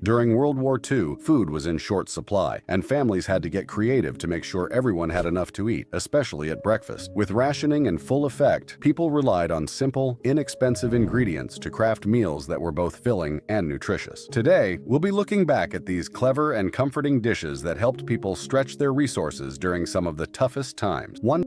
During World War II, food was in short supply, and families had to get creative to make sure everyone had enough to eat, especially at breakfast. With rationing in full effect, people relied on simple, inexpensive ingredients to craft meals that were both filling and nutritious. Today, we'll be looking back at these clever and comforting dishes that helped people stretch their resources during some of the toughest times. 1.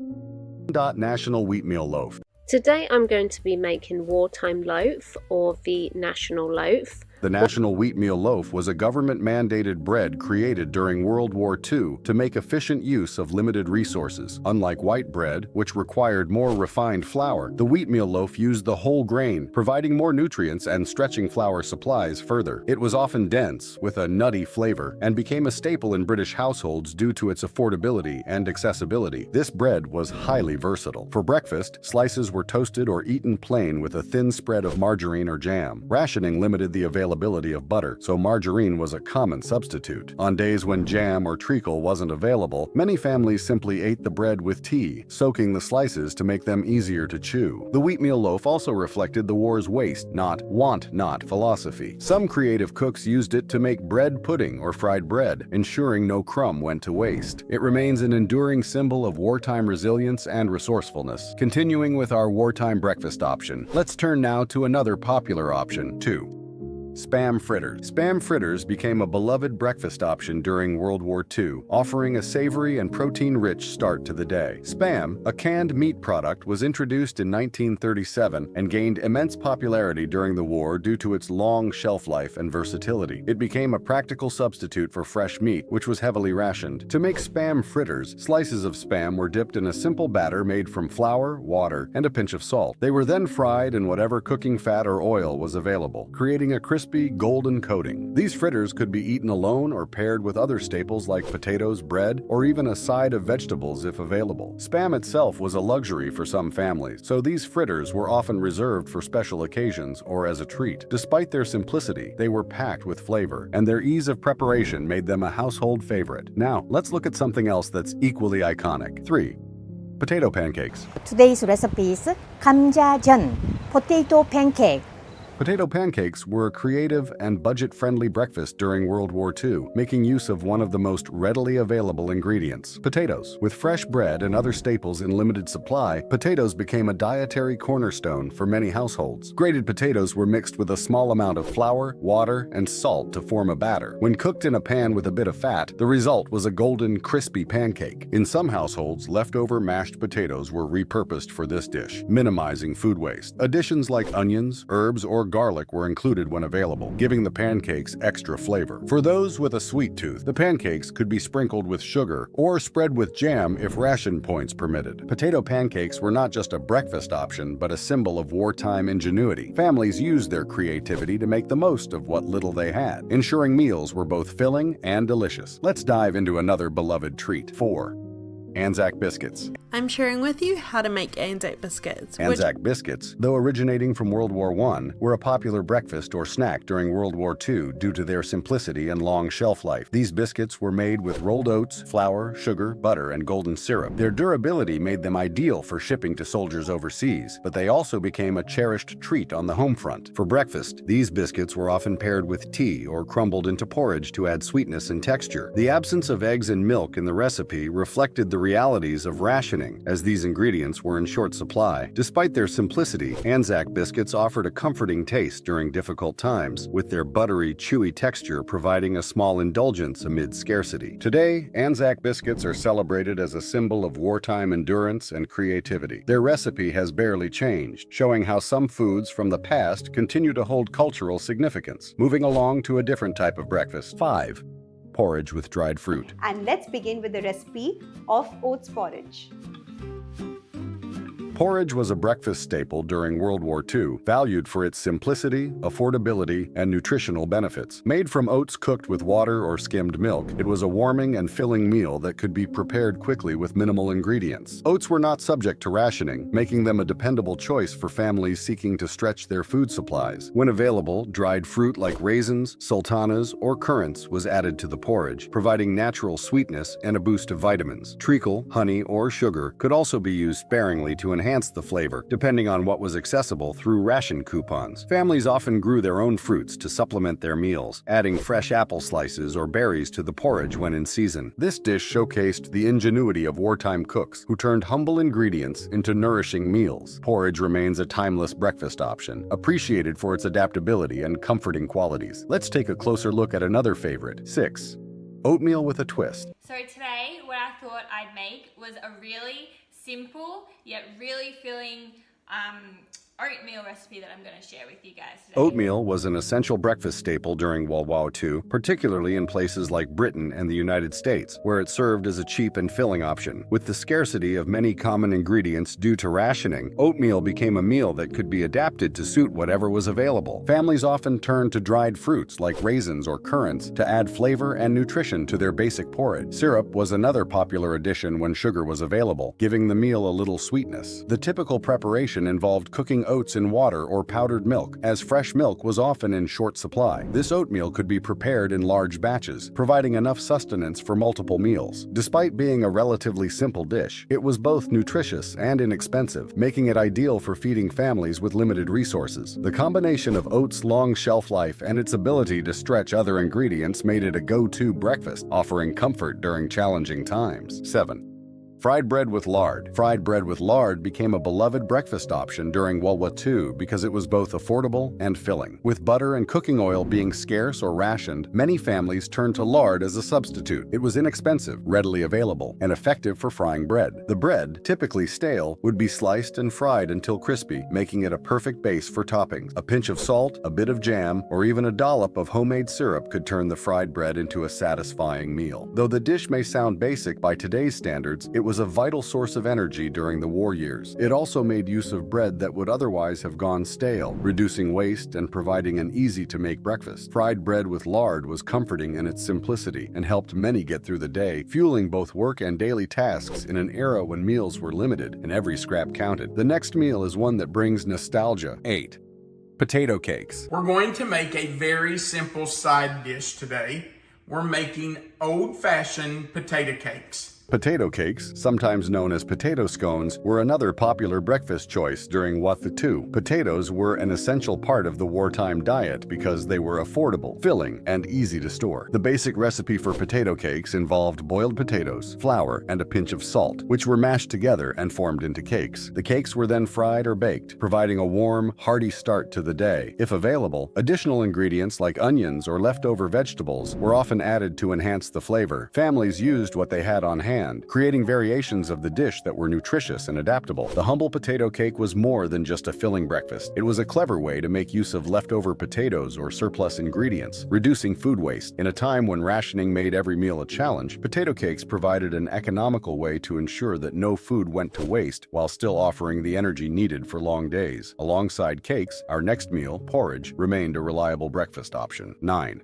National Wheatmeal Loaf. Today I'm going to be making wartime loaf, or the national loaf. The National Wheatmeal Loaf was a government-mandated bread created during World War II to make efficient use of limited resources. Unlike white bread, which required more refined flour, the wheatmeal loaf used the whole grain, providing more nutrients and stretching flour supplies further. It was often dense, with a nutty flavor, and became a staple in British households due to its affordability and accessibility. This bread was highly versatile. For breakfast, slices were toasted or eaten plain with a thin spread of margarine or jam. Rationing limited the availability of butter, so margarine was a common substitute. On days when jam or treacle wasn't available, many families simply ate the bread with tea, soaking the slices to make them easier to chew. The wheatmeal loaf also reflected the war's waste, not want not philosophy. Some creative cooks used it to make bread pudding or fried bread, ensuring no crumb went to waste. It remains an enduring symbol of wartime resilience and resourcefulness. Continuing with our wartime breakfast option, let's turn now to another popular option, 2. Spam fritters. Spam fritters became a beloved breakfast option during World War II, offering a savory and protein-rich start to the day. Spam, a canned meat product, was introduced in 1937 and gained immense popularity during the war due to its long shelf life and versatility. It became a practical substitute for fresh meat, which was heavily rationed. To make spam fritters, slices of spam were dipped in a simple batter made from flour, water, and a pinch of salt. They were then fried in whatever cooking fat or oil was available, creating a crispy, golden coating. These fritters could be eaten alone or paired with other staples like potatoes, bread, or even a side of vegetables if available. Spam itself was a luxury for some families, so these fritters were often reserved for special occasions or as a treat. Despite their simplicity, they were packed with flavor, and their ease of preparation made them a household favorite. Now, let's look at something else that's equally iconic. 3. Potato pancakes. Today's recipe is 감자전, potato pancake. Potato pancakes were a creative and budget-friendly breakfast during World War II, making use of one of the most readily available ingredients, potatoes. With fresh bread and other staples in limited supply, potatoes became a dietary cornerstone for many households. Grated potatoes were mixed with a small amount of flour, water, and salt to form a batter. When cooked in a pan with a bit of fat, the result was a golden, crispy pancake. In some households, leftover mashed potatoes were repurposed for this dish, minimizing food waste. Additions like onions, herbs, or garlic were included when available, giving the pancakes extra flavor. For those with a sweet tooth, the pancakes could be sprinkled with sugar or spread with jam if ration points permitted. Potato pancakes were not just a breakfast option, but a symbol of wartime ingenuity. Families used their creativity to make the most of what little they had, ensuring meals were both filling and delicious. Let's dive into another beloved treat. 4. Anzac biscuits. I'm sharing with you how to make Anzac biscuits. Anzac biscuits, though originating from World War I, were a popular breakfast or snack during World War II due to their simplicity and long shelf life. These biscuits were made with rolled oats, flour, sugar, butter, and golden syrup. Their durability made them ideal for shipping to soldiers overseas, but they also became a cherished treat on the home front. For breakfast, these biscuits were often paired with tea or crumbled into porridge to add sweetness and texture. The absence of eggs and milk in the recipe reflected the realities of rationing, as these ingredients were in short supply. Despite their simplicity, Anzac biscuits offered a comforting taste during difficult times, with their buttery, chewy texture providing a small indulgence amid scarcity. Today, Anzac biscuits are celebrated as a symbol of wartime endurance and creativity. Their recipe has barely changed, showing how some foods from the past continue to hold cultural significance. Moving along to a different type of breakfast. 5. Porridge with dried fruit. And let's begin with the recipe of oats porridge. Porridge was a breakfast staple during World War II, valued for its simplicity, affordability, and nutritional benefits. Made from oats cooked with water or skimmed milk, it was a warming and filling meal that could be prepared quickly with minimal ingredients. Oats were not subject to rationing, making them a dependable choice for families seeking to stretch their food supplies. When available, dried fruit like raisins, sultanas, or currants was added to the porridge, providing natural sweetness and a boost of vitamins. Treacle, honey, or sugar could also be used sparingly to enhance enhance the flavor, depending on what was accessible through ration coupons. Families often grew their own fruits to supplement their meals, adding fresh apple slices or berries to the porridge when in season. This dish showcased the ingenuity of wartime cooks who turned humble ingredients into nourishing meals. Porridge remains a timeless breakfast option, appreciated for its adaptability and comforting qualities. Let's take a closer look at another favorite. 6. Oatmeal with a twist. So today, what I thought I'd make was a really simple yet really filling oatmeal recipe that I'm going to share with you guys today. Oatmeal was an essential breakfast staple during World War II, particularly in places like Britain and the United States, where it served as a cheap and filling option. With the scarcity of many common ingredients due to rationing, oatmeal became a meal that could be adapted to suit whatever was available. Families often turned to dried fruits like raisins or currants to add flavor and nutrition to their basic porridge. Syrup was another popular addition when sugar was available, giving the meal a little sweetness. The typical preparation involved cooking oats in water or powdered milk, as fresh milk was often in short supply. This oatmeal could be prepared in large batches, providing enough sustenance for multiple meals. Despite being a relatively simple dish, it was both nutritious and inexpensive, making it ideal for feeding families with limited resources. The combination of oats' long shelf life and its ability to stretch other ingredients made it a go-to breakfast, offering comfort during challenging times. 7. Fried bread with lard. Fried bread with lard became a beloved breakfast option during World War II because it was both affordable and filling. With butter and cooking oil being scarce or rationed, many families turned to lard as a substitute. It was inexpensive, readily available, and effective for frying bread. The bread, typically stale, would be sliced and fried until crispy, making it a perfect base for toppings. A pinch of salt, a bit of jam, or even a dollop of homemade syrup could turn the fried bread into a satisfying meal. Though the dish may sound basic by today's standards, it was a vital source of energy during the war years. It also made use of bread that would otherwise have gone stale, reducing waste and providing an easy-to-make breakfast. Fried bread with lard was comforting in its simplicity and helped many get through the day, fueling both work and daily tasks in an era when meals were limited and every scrap counted. The next meal is one that brings nostalgia. 8. Potato cakes. We're going to make a very simple side dish today. We're making old-fashioned potato cakes. Potato cakes, sometimes known as potato scones, were another popular breakfast choice during World War II. Potatoes were an essential part of the wartime diet because they were affordable, filling, and easy to store. The basic recipe for potato cakes involved boiled potatoes, flour, and a pinch of salt, which were mashed together and formed into cakes. The cakes were then fried or baked, providing a warm, hearty start to the day. If available, additional ingredients like onions or leftover vegetables were often added to enhance the flavor. Families used what they had on hand, creating variations of the dish that were nutritious and adaptable. The humble potato cake was more than just a filling breakfast. It was a clever way to make use of leftover potatoes or surplus ingredients, reducing food waste. In a time when rationing made every meal a challenge, potato cakes provided an economical way to ensure that no food went to waste while still offering the energy needed for long days. Alongside cakes, our next meal, porridge, remained a reliable breakfast option. 9.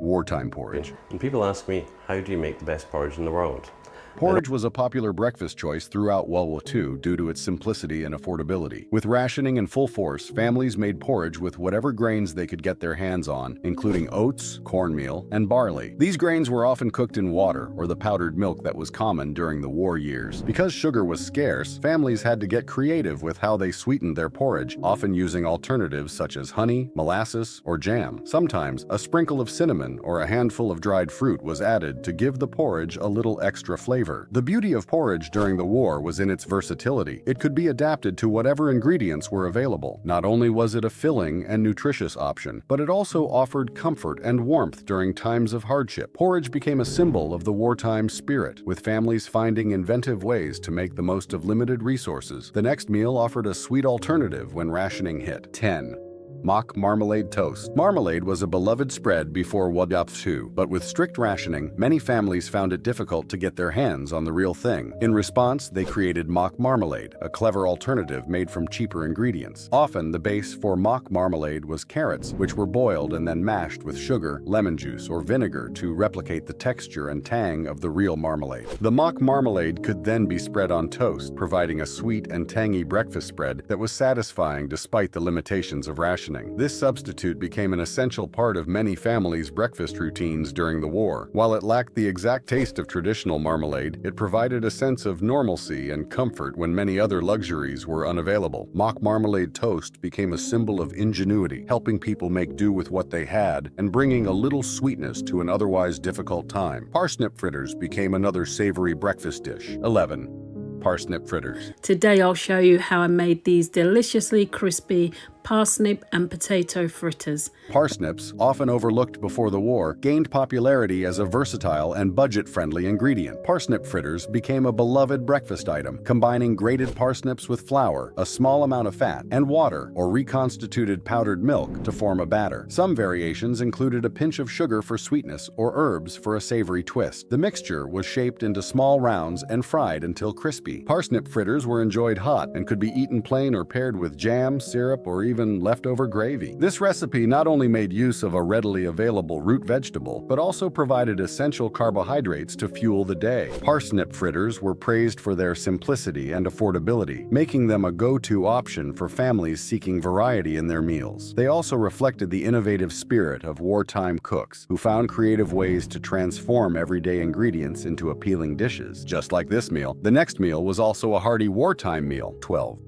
Wartime porridge. When people ask me, how do you make the best porridge in the world? Porridge was a popular breakfast choice throughout World War II due to its simplicity and affordability. With rationing in full force, families made porridge with whatever grains they could get their hands on, including oats, cornmeal, and barley. These grains were often cooked in water or the powdered milk that was common during the war years. Because sugar was scarce, families had to get creative with how they sweetened their porridge, often using alternatives such as honey, molasses, or jam. Sometimes, a sprinkle of cinnamon or a handful of dried fruit was added to give the porridge a little extra flavor. The beauty of porridge during the war was in its versatility. It could be adapted to whatever ingredients were available. Not only was it a filling and nutritious option, but it also offered comfort and warmth during times of hardship. Porridge became a symbol of the wartime spirit, with families finding inventive ways to make the most of limited resources. The next meal offered a sweet alternative when rationing hit. 10. Mock marmalade toast. Marmalade was a beloved spread before WW2, but with strict rationing, many families found it difficult to get their hands on the real thing. In response, they created mock marmalade, a clever alternative made from cheaper ingredients. Often, the base for mock marmalade was carrots, which were boiled and then mashed with sugar, lemon juice, or vinegar to replicate the texture and tang of the real marmalade. The mock marmalade could then be spread on toast, providing a sweet and tangy breakfast spread that was satisfying despite the limitations of rationing. rationing. This substitute became an essential part of many families' breakfast routines during the war. While it lacked the exact taste of traditional marmalade, it provided a sense of normalcy and comfort when many other luxuries were unavailable. Mock marmalade toast became a symbol of ingenuity, helping people make do with what they had and bringing a little sweetness to an otherwise difficult time. Parsnip fritters became another savory breakfast dish. 11. Parsnip fritters. Today I'll show you how I made these deliciously crispy parsnip and potato fritters. Parsnips, often overlooked before the war, gained popularity as a versatile and budget-friendly ingredient. Parsnip fritters became a beloved breakfast item, combining grated parsnips with flour, a small amount of fat, and water or reconstituted powdered milk to form a batter. Some variations included a pinch of sugar for sweetness or herbs for a savory twist. The mixture was shaped into small rounds and fried until crispy. Parsnip fritters were enjoyed hot and could be eaten plain or paired with jam, syrup, or even leftover gravy. This recipe not only made use of a readily available root vegetable, but also provided essential carbohydrates to fuel the day. Parsnip fritters were praised for their simplicity and affordability, making them a go-to option for families seeking variety in their meals. They also reflected the innovative spirit of wartime cooks, who found creative ways to transform everyday ingredients into appealing dishes. Just like this meal, the next meal was also a hearty wartime meal. 12.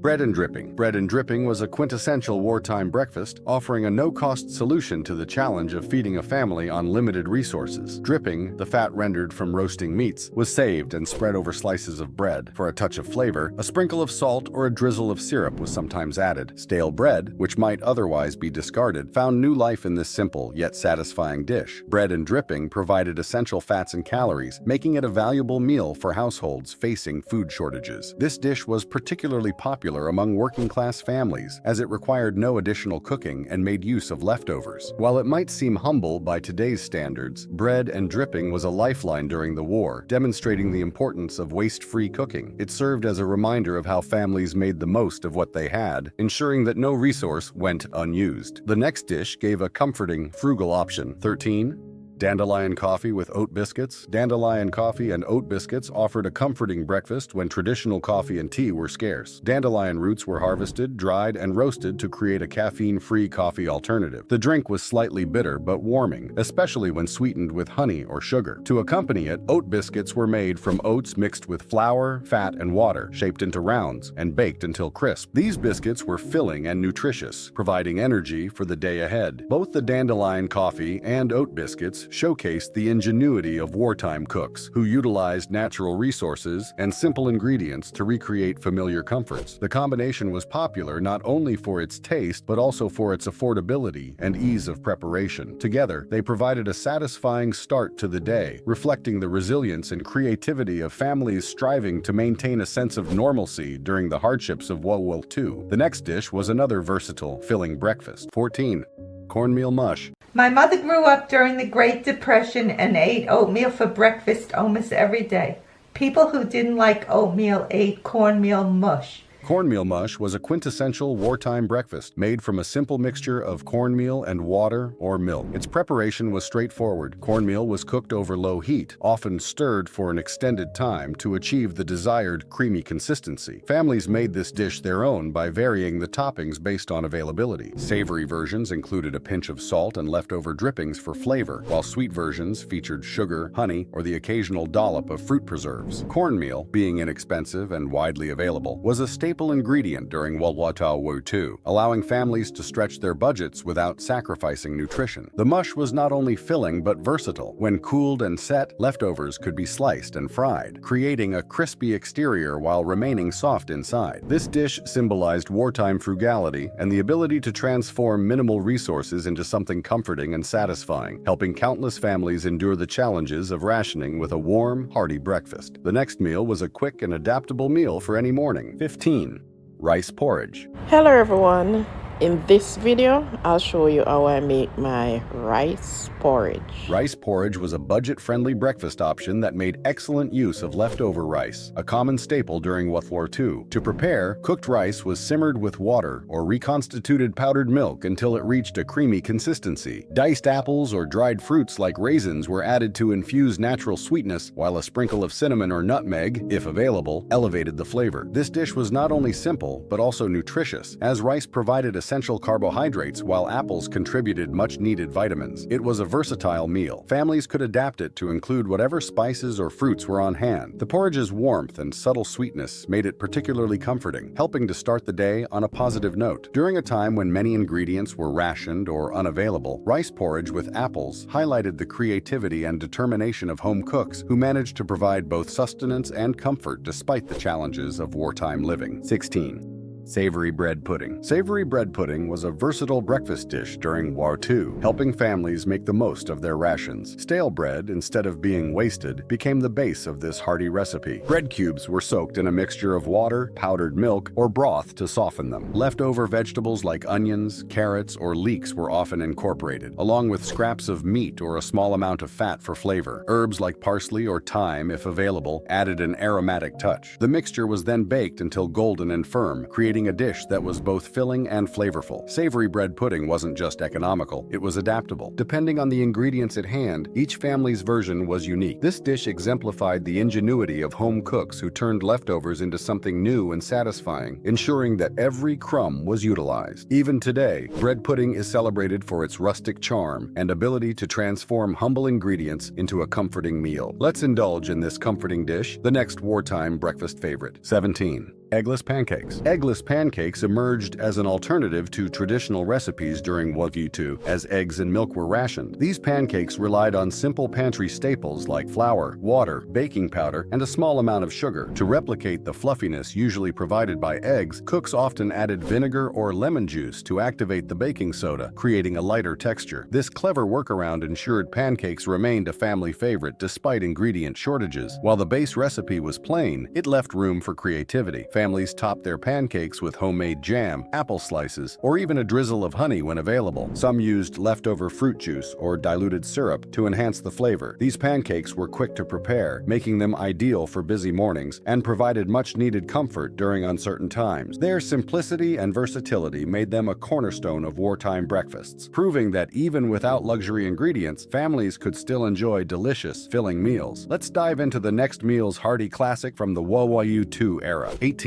Bread and dripping. Bread and dripping was a quintessential wartime breakfast, offering a no-cost solution to the challenge of feeding a family on limited resources. Dripping, the fat rendered from roasting meats, was saved and spread over slices of bread. For a touch of flavor, a sprinkle of salt or a drizzle of syrup was sometimes added. Stale bread, which might otherwise be discarded, found new life in this simple yet satisfying dish. Bread and dripping provided essential fats and calories, making it a valuable meal for households facing food shortages. This dish was particularly popular among working-class families, as it required no additional cooking and made use of leftovers. While it might seem humble by today's standards, bread and dripping was a lifeline during the war, demonstrating the importance of waste-free cooking. It served as a reminder of how families made the most of what they had, ensuring that no resource went unused. The next dish gave a comforting, frugal option. 13. Dandelion coffee with oat biscuits. Dandelion coffee and oat biscuits offered a comforting breakfast when traditional coffee and tea were scarce. Dandelion roots were harvested, dried, and roasted to create a caffeine-free coffee alternative. The drink was slightly bitter but warming, especially when sweetened with honey or sugar. To accompany it, oat biscuits were made from oats mixed with flour, fat, and water, shaped into rounds, and baked until crisp. These biscuits were filling and nutritious, providing energy for the day ahead. Both the dandelion coffee and oat biscuits showcased the ingenuity of wartime cooks, who utilized natural resources and simple ingredients to recreate familiar comforts. The combination was popular not only for its taste, but also for its affordability and ease of preparation. Together, they provided a satisfying start to the day, reflecting the resilience and creativity of families striving to maintain a sense of normalcy during the hardships of World War II. The next dish was another versatile, filling breakfast. 14. Cornmeal mush. My mother grew up during the Great Depression and ate oatmeal for breakfast almost every day. People who didn't like oatmeal ate cornmeal mush. Cornmeal mush was a quintessential wartime breakfast made from a simple mixture of cornmeal and water or milk. Its preparation was straightforward. Cornmeal was cooked over low heat, often stirred for an extended time to achieve the desired creamy consistency. Families made this dish their own by varying the toppings based on availability. Savory versions included a pinch of salt and leftover drippings for flavor, while sweet versions featured sugar, honey, or the occasional dollop of fruit preserves. Cornmeal, being inexpensive and widely available, was a staple ingredient during World War II, allowing families to stretch their budgets without sacrificing nutrition. The mush was not only filling but versatile. When cooled and set, leftovers could be sliced and fried, creating a crispy exterior while remaining soft inside. This dish symbolized wartime frugality and the ability to transform minimal resources into something comforting and satisfying, helping countless families endure the challenges of rationing with a warm, hearty breakfast. The next meal was a quick and adaptable meal for any morning. 15. Rice porridge. Hello everyone. In this video, I'll show you how I make my rice porridge. Rice porridge was a budget-friendly breakfast option that made excellent use of leftover rice, a common staple during World War II. To prepare, cooked rice was simmered with water or reconstituted powdered milk until it reached a creamy consistency. Diced apples or dried fruits like raisins were added to infuse natural sweetness, while a sprinkle of cinnamon or nutmeg, if available, elevated the flavor. This dish was not only simple, but also nutritious, as rice provided a essential carbohydrates while apples contributed much-needed vitamins. It was a versatile meal. Families could adapt it to include whatever spices or fruits were on hand. The porridge's warmth and subtle sweetness made it particularly comforting, helping to start the day on a positive note. During a time when many ingredients were rationed or unavailable, rice porridge with apples highlighted the creativity and determination of home cooks who managed to provide both sustenance and comfort despite the challenges of wartime living. 16. Savory bread pudding. Savory bread pudding was a versatile breakfast dish during War II, helping families make the most of their rations. Stale bread, instead of being wasted, became the base of this hearty recipe. Bread cubes were soaked in a mixture of water, powdered milk, or broth to soften them. Leftover vegetables like onions, carrots, or leeks were often incorporated, along with scraps of meat or a small amount of fat for flavor. Herbs like parsley or thyme, if available, added an aromatic touch. The mixture was then baked until golden and firm, creating a dish that was both filling and flavorful. Savory bread pudding wasn't just economical, it was adaptable. Depending on the ingredients at hand, each family's version was unique. This dish exemplified the ingenuity of home cooks who turned leftovers into something new and satisfying, ensuring that every crumb was utilized. Even today, bread pudding is celebrated for its rustic charm and ability to transform humble ingredients into a comforting meal. Let's indulge in this comforting dish, the next wartime breakfast favorite. 17. Eggless pancakes. Eggless pancakes emerged as an alternative to traditional recipes during WW2 as eggs and milk were rationed. These pancakes relied on simple pantry staples like flour, water, baking powder, and a small amount of sugar. To replicate the fluffiness usually provided by eggs, cooks often added vinegar or lemon juice to activate the baking soda, creating a lighter texture. This clever workaround ensured pancakes remained a family favorite despite ingredient shortages. While the base recipe was plain, it left room for creativity. Families topped their pancakes with homemade jam, apple slices, or even a drizzle of honey when available. Some used leftover fruit juice or diluted syrup to enhance the flavor. These pancakes were quick to prepare, making them ideal for busy mornings and provided much-needed comfort during uncertain times. Their simplicity and versatility made them a cornerstone of wartime breakfasts, proving that even without luxury ingredients, families could still enjoy delicious, filling meals. Let's dive into the next meal's hearty classic from the WW2 era. 18.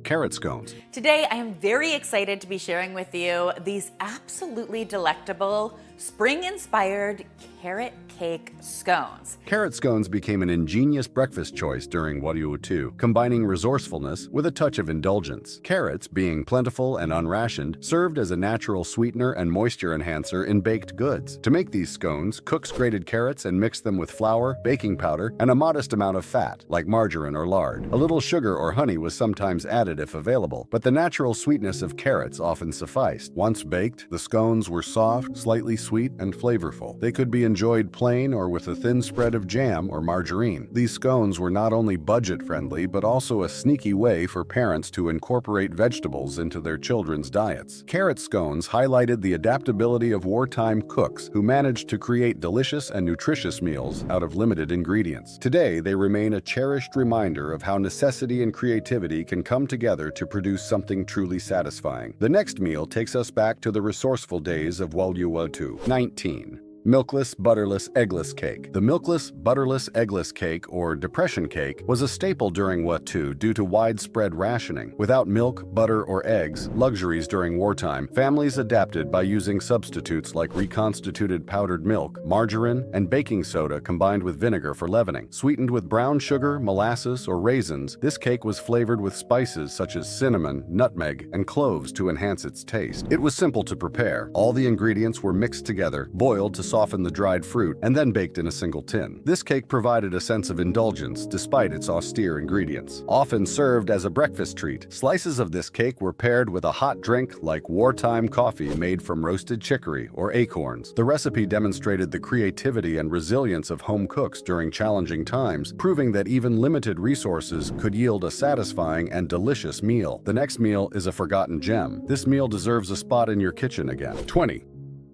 Carrot scones. Today, I am very excited to be sharing with you these absolutely delectable, spring-inspired carrot cake scones. Carrot scones became an ingenious breakfast choice during WW2, combining resourcefulness with a touch of indulgence. Carrots, being plentiful and unrationed, served as a natural sweetener and moisture enhancer in baked goods. To make these scones, cooks grated carrots and mixed them with flour, baking powder, and a modest amount of fat, like margarine or lard. A little sugar or honey was sometimes added if available, but the natural sweetness of carrots often sufficed. Once baked, the scones were soft, slightly sweet, and flavorful. They could be enjoyed plain or with a thin spread of jam or margarine. These scones were not only budget-friendly, but also a sneaky way for parents to incorporate vegetables into their children's diets. Carrot scones highlighted the adaptability of wartime cooks who managed to create delicious and nutritious meals out of limited ingredients. Today, they remain a cherished reminder of how necessity and creativity can come together to produce something truly satisfying. The next meal takes us back to the resourceful days of WW2. 19. Milkless, butterless, eggless cake. The milkless, butterless, eggless cake, or depression cake, was a staple during WW2 due to widespread rationing. Without milk, butter, or eggs, luxuries during wartime, families adapted by using substitutes like reconstituted powdered milk, margarine, and baking soda combined with vinegar for leavening. Sweetened with brown sugar, molasses, or raisins, this cake was flavored with spices such as cinnamon, nutmeg, and cloves to enhance its taste. It was simple to prepare. All the ingredients were mixed together, boiled to soften the dried fruit, and then baked in a single tin. This cake provided a sense of indulgence despite its austere ingredients. Often served as a breakfast treat, slices of this cake were paired with a hot drink like wartime coffee made from roasted chicory or acorns. The recipe demonstrated the creativity and resilience of home cooks during challenging times, proving that even limited resources could yield a satisfying and delicious meal. The next meal is a forgotten gem. This meal deserves a spot in your kitchen again. 20.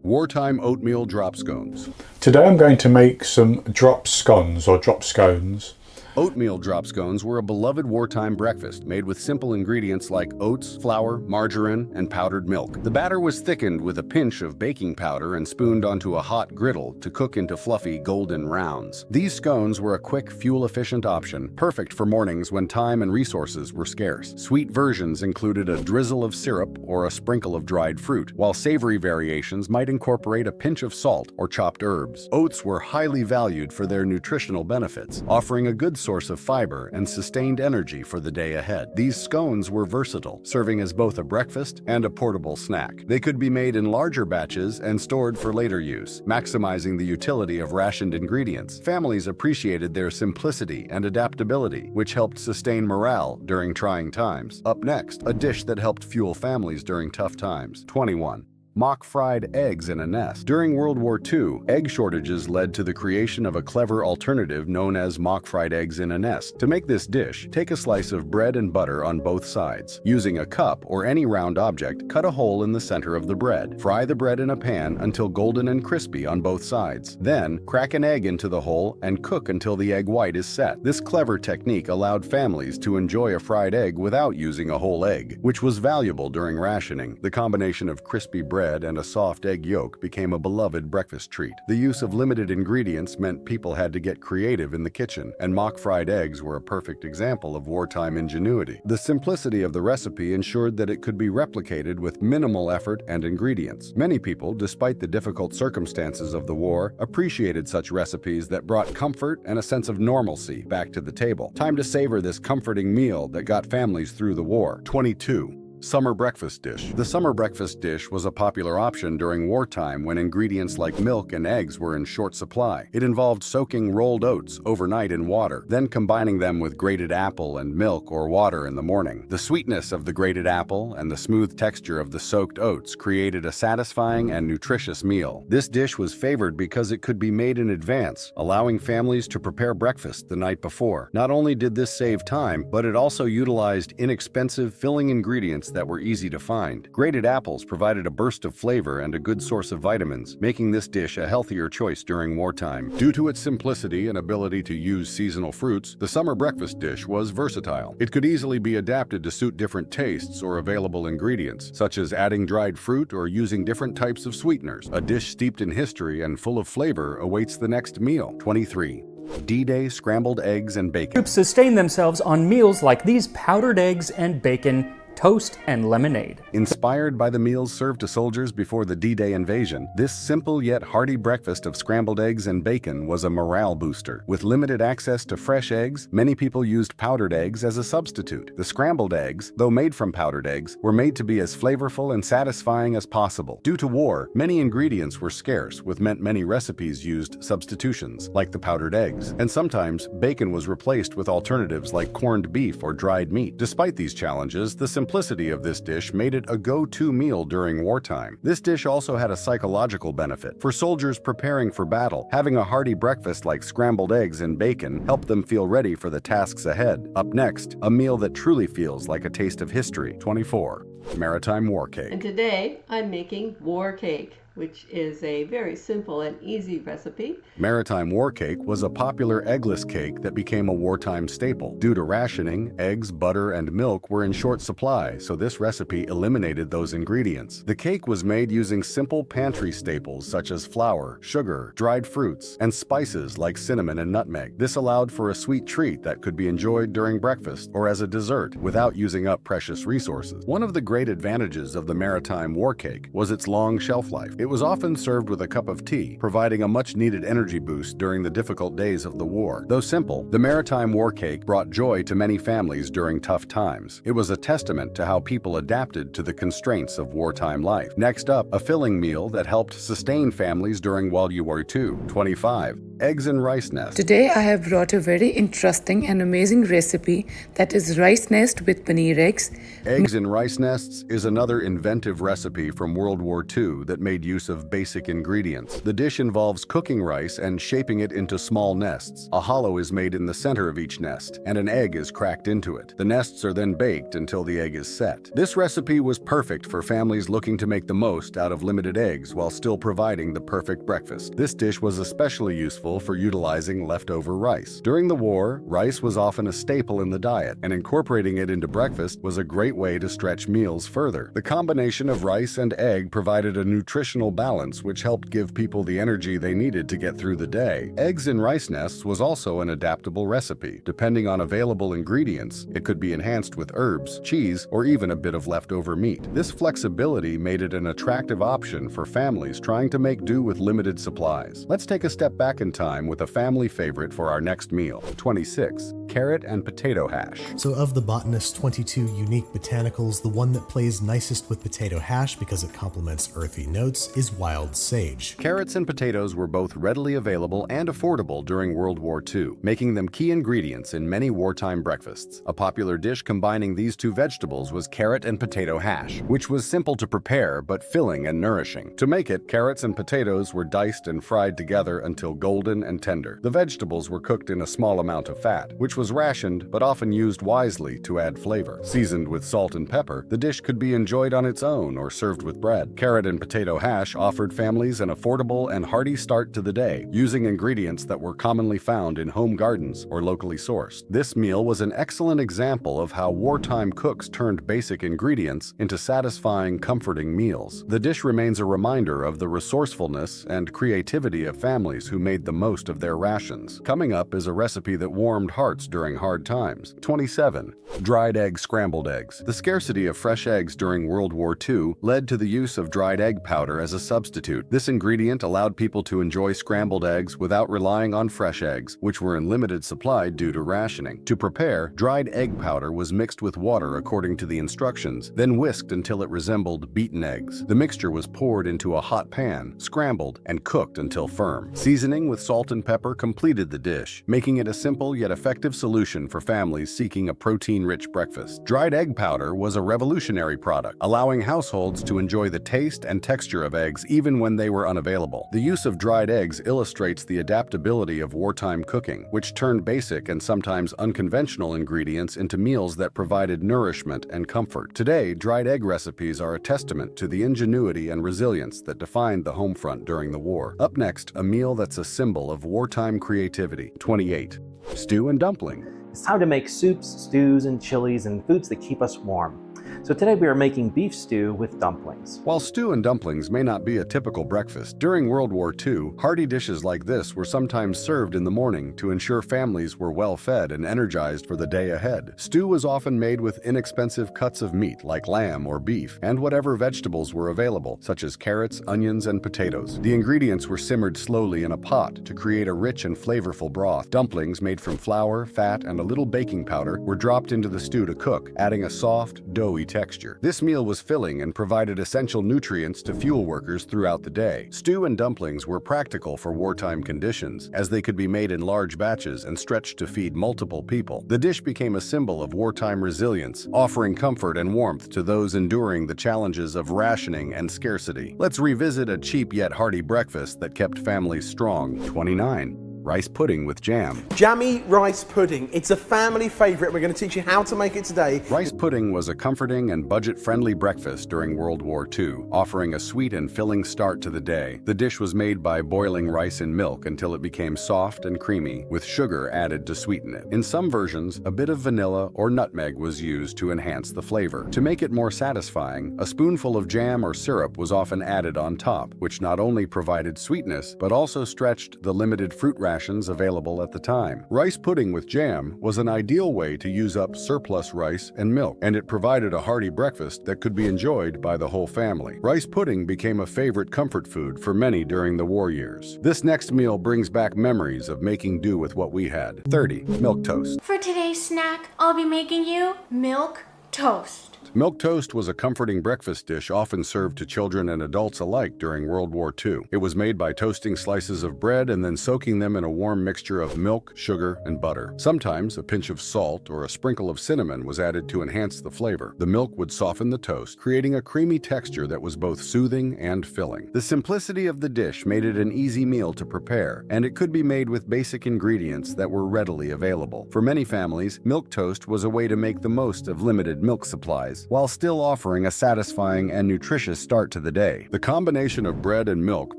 Wartime oatmeal drop scones. Today I'm going to make some drop scones or drop scones. Oatmeal drop scones were a beloved wartime breakfast made with simple ingredients like oats, flour, margarine, and powdered milk. The batter was thickened with a pinch of baking powder and spooned onto a hot griddle to cook into fluffy golden rounds. These scones were a quick, fuel-efficient option, perfect for mornings when time and resources were scarce. Sweet versions included a drizzle of syrup or a sprinkle of dried fruit, while savory variations might incorporate a pinch of salt or chopped herbs. Oats were highly valued for their nutritional benefits, offering a good source of fiber and sustained energy for the day ahead. These scones were versatile, serving as both a breakfast and a portable snack. They could be made in larger batches and stored for later use, maximizing the utility of rationed ingredients. Families appreciated their simplicity and adaptability, which helped sustain morale during trying times. Up next, a dish that helped fuel families during tough times. 21. Mock fried eggs in a nest. During World War II, egg shortages led to the creation of a clever alternative known as mock fried eggs in a nest. To make this dish, take a slice of bread and butter on both sides. Using a cup or any round object, cut a hole in the center of the bread. Fry the bread in a pan until golden and crispy on both sides. Then, crack an egg into the hole and cook until the egg white is set. This clever technique allowed families to enjoy a fried egg without using a whole egg, which was valuable during rationing. The combination of crispy bread and a soft egg yolk became a beloved breakfast treat. The use of limited ingredients meant people had to get creative in the kitchen, and mock fried eggs were a perfect example of wartime ingenuity. The simplicity of the recipe ensured that it could be replicated with minimal effort and ingredients. Many people, despite the difficult circumstances of the war, appreciated such recipes that brought comfort and a sense of normalcy back to the table. Time to savor this comforting meal that got families through the war. 22. Summer breakfast dish. The summer breakfast dish was a popular option during wartime when ingredients like milk and eggs were in short supply. It involved soaking rolled oats overnight in water, then combining them with grated apple and milk or water in the morning. The sweetness of the grated apple and the smooth texture of the soaked oats created a satisfying and nutritious meal. This dish was favored because it could be made in advance, allowing families to prepare breakfast the night before. Not only did this save time, but it also utilized inexpensive filling ingredients that were easy to find. Grated apples provided a burst of flavor and a good source of vitamins, making this dish a healthier choice during wartime. Due to its simplicity and ability to use seasonal fruits, the summer breakfast dish was versatile. It could easily be adapted to suit different tastes or available ingredients, such as adding dried fruit or using different types of sweeteners. A dish steeped in history and full of flavor awaits the next meal. 23. D-Day scrambled eggs and bacon. Troops sustain themselves on meals like these powdered eggs and bacon, toast, and lemonade. Inspired by the meals served to soldiers before the D-Day invasion, this simple yet hearty breakfast of scrambled eggs and bacon was a morale booster. With limited access to fresh eggs, many people used powdered eggs as a substitute. The scrambled eggs, though made from powdered eggs, were made to be as flavorful and satisfying as possible. Due to war, many ingredients were scarce, which meant many recipes used substitutions, like the powdered eggs. And sometimes, bacon was replaced with alternatives like corned beef or dried meat. Despite these challenges, the simplicity of this dish made it a go-to meal during wartime. This dish also had a psychological benefit. For soldiers preparing for battle, having a hearty breakfast like scrambled eggs and bacon helped them feel ready for the tasks ahead. Up next, a meal that truly feels like a taste of history. 24. Maritime war cake. And today I'm making war cake, which is a very simple and easy recipe. Maritime war cake was a popular eggless cake that became a wartime staple. Due to rationing, eggs, butter, and milk were in short supply, so this recipe eliminated those ingredients. The cake was made using simple pantry staples such as flour, sugar, dried fruits, and spices like cinnamon and nutmeg. This allowed for a sweet treat that could be enjoyed during breakfast or as a dessert without using up precious resources. One of the great advantages of the maritime war cake was its long shelf life. It was often served with a cup of tea, providing a much-needed energy boost during the difficult days of the war. Though simple, the maritime war cake brought joy to many families during tough times. It was a testament to how people adapted to the constraints of wartime life. Next up, a filling meal that helped sustain families during World War II. 25. Eggs and rice nest. Today I have brought a very interesting and amazing recipe that is rice nest with paneer eggs. Eggs in rice nests is another inventive recipe from World War II that made use use of basic ingredients. The dish involves cooking rice and shaping it into small nests. A hollow is made in the center of each nest, and an egg is cracked into it. The nests are then baked until the egg is set. This recipe was perfect for families looking to make the most out of limited eggs while still providing the perfect breakfast. This dish was especially useful for utilizing leftover rice. During the war, rice was often a staple in the diet, and incorporating it into breakfast was a great way to stretch meals further. The combination of rice and egg provided a nutritional balance which helped give people the energy they needed to get through the day. Eggs in rice nests was also an adaptable recipe. Depending on available ingredients, it could be enhanced with herbs, cheese, or even a bit of leftover meat. This flexibility made it an attractive option for families trying to make do with limited supplies. Let's take a step back in time with a family favorite for our next meal. 26. Carrot and potato hash. So of the botanist's 22 unique botanicals, the one that plays nicest with potato hash because it complements earthy notes is wild sage. Carrots and potatoes were both readily available and affordable during World War II, making them key ingredients in many wartime breakfasts. A popular dish combining these two vegetables was carrot and potato hash, which was simple to prepare but filling and nourishing. To make it, carrots and potatoes were diced and fried together until golden and tender. The vegetables were cooked in a small amount of fat, which was rationed but often used wisely to add flavor. Seasoned with salt and pepper, the dish could be enjoyed on its own or served with bread. Carrot and potato hash offered families an affordable and hearty start to the day, using ingredients that were commonly found in home gardens or locally sourced. This meal was an excellent example of how wartime cooks turned basic ingredients into satisfying, comforting meals. The dish remains a reminder of the resourcefulness and creativity of families who made the most of their rations. Coming up is a recipe that warmed hearts during hard times. 27. Dried egg scrambled eggs. The scarcity of fresh eggs during World War II led to the use of dried egg powder as a substitute. This ingredient allowed people to enjoy scrambled eggs without relying on fresh eggs, which were in limited supply due to rationing. To prepare, dried egg powder was mixed with water according to the instructions, then whisked until it resembled beaten eggs. The mixture was poured into a hot pan, scrambled, and cooked until firm. Seasoning with salt and pepper completed the dish, making it a simple yet effective solution for families seeking a protein-rich breakfast. Dried egg powder was a revolutionary product, allowing households to enjoy the taste and texture of eggs even when they were unavailable. The use of dried eggs illustrates the adaptability of wartime cooking, which turned basic and sometimes unconventional ingredients into meals that provided nourishment and comfort. Today, dried egg recipes are a testament to the ingenuity and resilience that defined the home front during the war. Up next, a meal that's a symbol of wartime creativity. 28. Stew and dumpling. It's time to make soups, stews, and chilies and foods that keep us warm. So today we are making beef stew with dumplings. While stew and dumplings may not be a typical breakfast, during World War II, hearty dishes like this were sometimes served in the morning to ensure families were well fed and energized for the day ahead. Stew was often made with inexpensive cuts of meat like lamb or beef, and whatever vegetables were available, such as carrots, onions, and potatoes. The ingredients were simmered slowly in a pot to create a rich and flavorful broth. Dumplings made from flour, fat, and a little baking powder were dropped into the stew to cook, adding a soft, doughy texture. This meal was filling and provided essential nutrients to fuel workers throughout the day. Stew and dumplings were practical for wartime conditions, as they could be made in large batches and stretched to feed multiple people. The dish became a symbol of wartime resilience, offering comfort and warmth to those enduring the challenges of rationing and scarcity. Let's revisit a cheap yet hearty breakfast that kept families strong. 29. Rice pudding with jam. Jammy rice pudding. It's a family favorite. We're going to teach you how to make it today. Rice pudding was a comforting and budget-friendly breakfast during World War II, offering a sweet and filling start to the day. The dish was made by boiling rice in milk until it became soft and creamy, with sugar added to sweeten it. In some versions, a bit of vanilla or nutmeg was used to enhance the flavor. To make it more satisfying, a spoonful of jam or syrup was often added on top, which not only provided sweetness, but also stretched the limited fruit rations available at the time. Rice pudding with jam was an ideal way to use up surplus rice and milk, and it provided a hearty breakfast that could be enjoyed by the whole family. Rice pudding became a favorite comfort food for many during the war years. This next meal brings back memories of making do with what we had. 30. Milk toast. For today's snack, I'll be making you milk toast. Milk toast was a comforting breakfast dish often served to children and adults alike during World War II. It was made by toasting slices of bread and then soaking them in a warm mixture of milk, sugar, and butter. Sometimes a pinch of salt or a sprinkle of cinnamon was added to enhance the flavor. The milk would soften the toast, creating a creamy texture that was both soothing and filling. The simplicity of the dish made it an easy meal to prepare, and it could be made with basic ingredients that were readily available. For many families, milk toast was a way to make the most of limited milk supplies, while still offering a satisfying and nutritious start to the day. The combination of bread and milk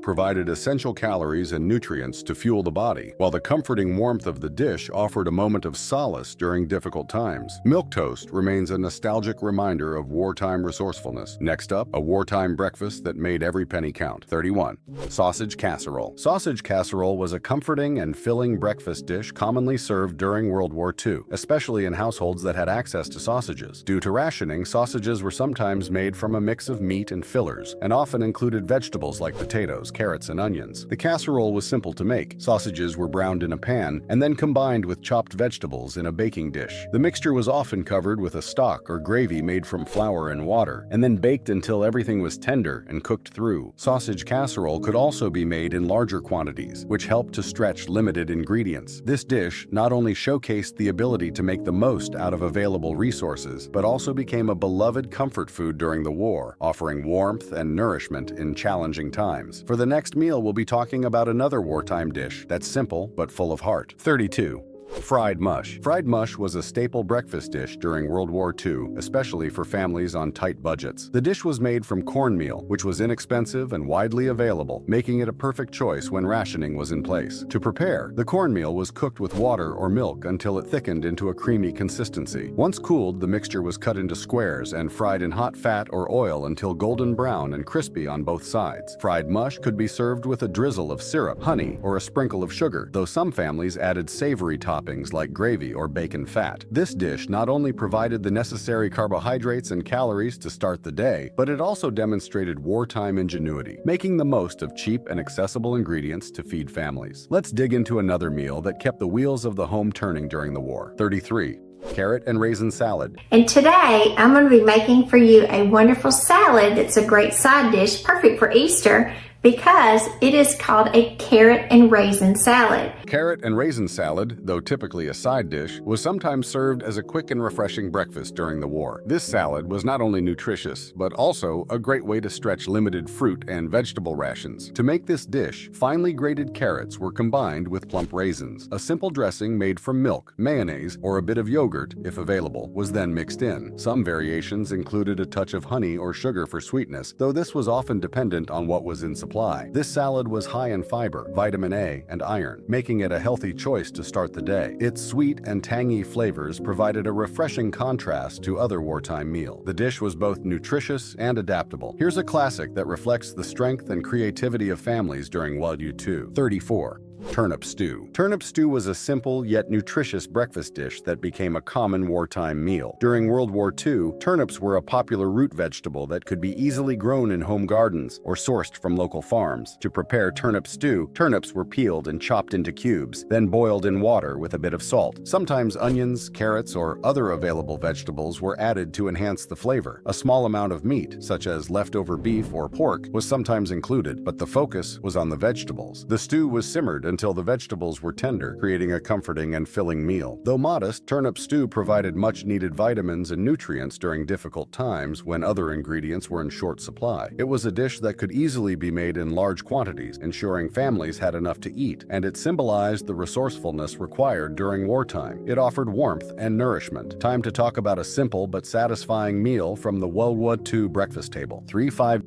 provided essential calories and nutrients to fuel the body, while the comforting warmth of the dish offered a moment of solace during difficult times. Milk toast remains a nostalgic reminder of wartime resourcefulness. Next up, a wartime breakfast that made every penny count. 31. Sausage casserole. Sausage casserole was a comforting and filling breakfast dish commonly served during World War II, especially in households that had access to sausages. Due to rationing, sausages were sometimes made from a mix of meat and fillers, and often included vegetables like potatoes, carrots, and onions. The casserole was simple to make. Sausages were browned in a pan and then combined with chopped vegetables in a baking dish. The mixture was often covered with a stock or gravy made from flour and water, and then baked until everything was tender and cooked through. Sausage casserole could also be made in larger quantities, which helped to stretch limited ingredients. This dish not only showcased the ability to make the most out of available resources, but also became a beloved comfort food during the war, offering warmth and nourishment in challenging times. For the next meal, we'll be talking about another wartime dish that's simple but full of heart. 32. Fried mush. Fried mush was a staple breakfast dish during World War II, especially for families on tight budgets. The dish was made from cornmeal, which was inexpensive and widely available, making it a perfect choice when rationing was in place. To prepare, the cornmeal was cooked with water or milk until it thickened into a creamy consistency. Once cooled, the mixture was cut into squares and fried in hot fat or oil until golden brown and crispy on both sides. Fried mush could be served with a drizzle of syrup, honey, or a sprinkle of sugar, though some families added savory toppings like gravy or bacon fat. This dish not only provided the necessary carbohydrates and calories to start the day, but it also demonstrated wartime ingenuity, making the most of cheap and accessible ingredients to feed families. Let's dig into another meal that kept the wheels of the home turning during the war. 33. Carrot and raisin salad. And today I'm going to be making for you a wonderful salad that's a great side dish, perfect for Easter, because it is called a carrot and raisin salad. Carrot and raisin salad, though typically a side dish, was sometimes served as a quick and refreshing breakfast during the war. This salad was not only nutritious, but also a great way to stretch limited fruit and vegetable rations. To make this dish, finely grated carrots were combined with plump raisins. A simple dressing made from milk, mayonnaise, or a bit of yogurt, if available, was then mixed in. Some variations included a touch of honey or sugar for sweetness, though this was often dependent on what was in supply. This salad was high in fiber, vitamin A, and iron, making it a healthy choice to start the day. Its sweet and tangy flavors provided a refreshing contrast to other wartime meals. The dish was both nutritious and adaptable. Here's a classic that reflects the strength and creativity of families during World War II. 34. Turnip stew. Turnip stew was a simple yet nutritious breakfast dish that became a common wartime meal. During World War II, turnips were a popular root vegetable that could be easily grown in home gardens or sourced from local farms. To prepare turnip stew, turnips were peeled and chopped into cubes, then boiled in water with a bit of salt. Sometimes onions, carrots, or other available vegetables were added to enhance the flavor. A small amount of meat, such as leftover beef or pork, was sometimes included, but the focus was on the vegetables. The stew was simmered until the vegetables were tender, creating a comforting and filling meal. Though modest, turnip stew provided much-needed vitamins and nutrients during difficult times when other ingredients were in short supply. It was a dish that could easily be made in large quantities, ensuring families had enough to eat, and it symbolized the resourcefulness required during wartime. It offered warmth and nourishment. Time to talk about a simple but satisfying meal from the World War II breakfast table. 3-5.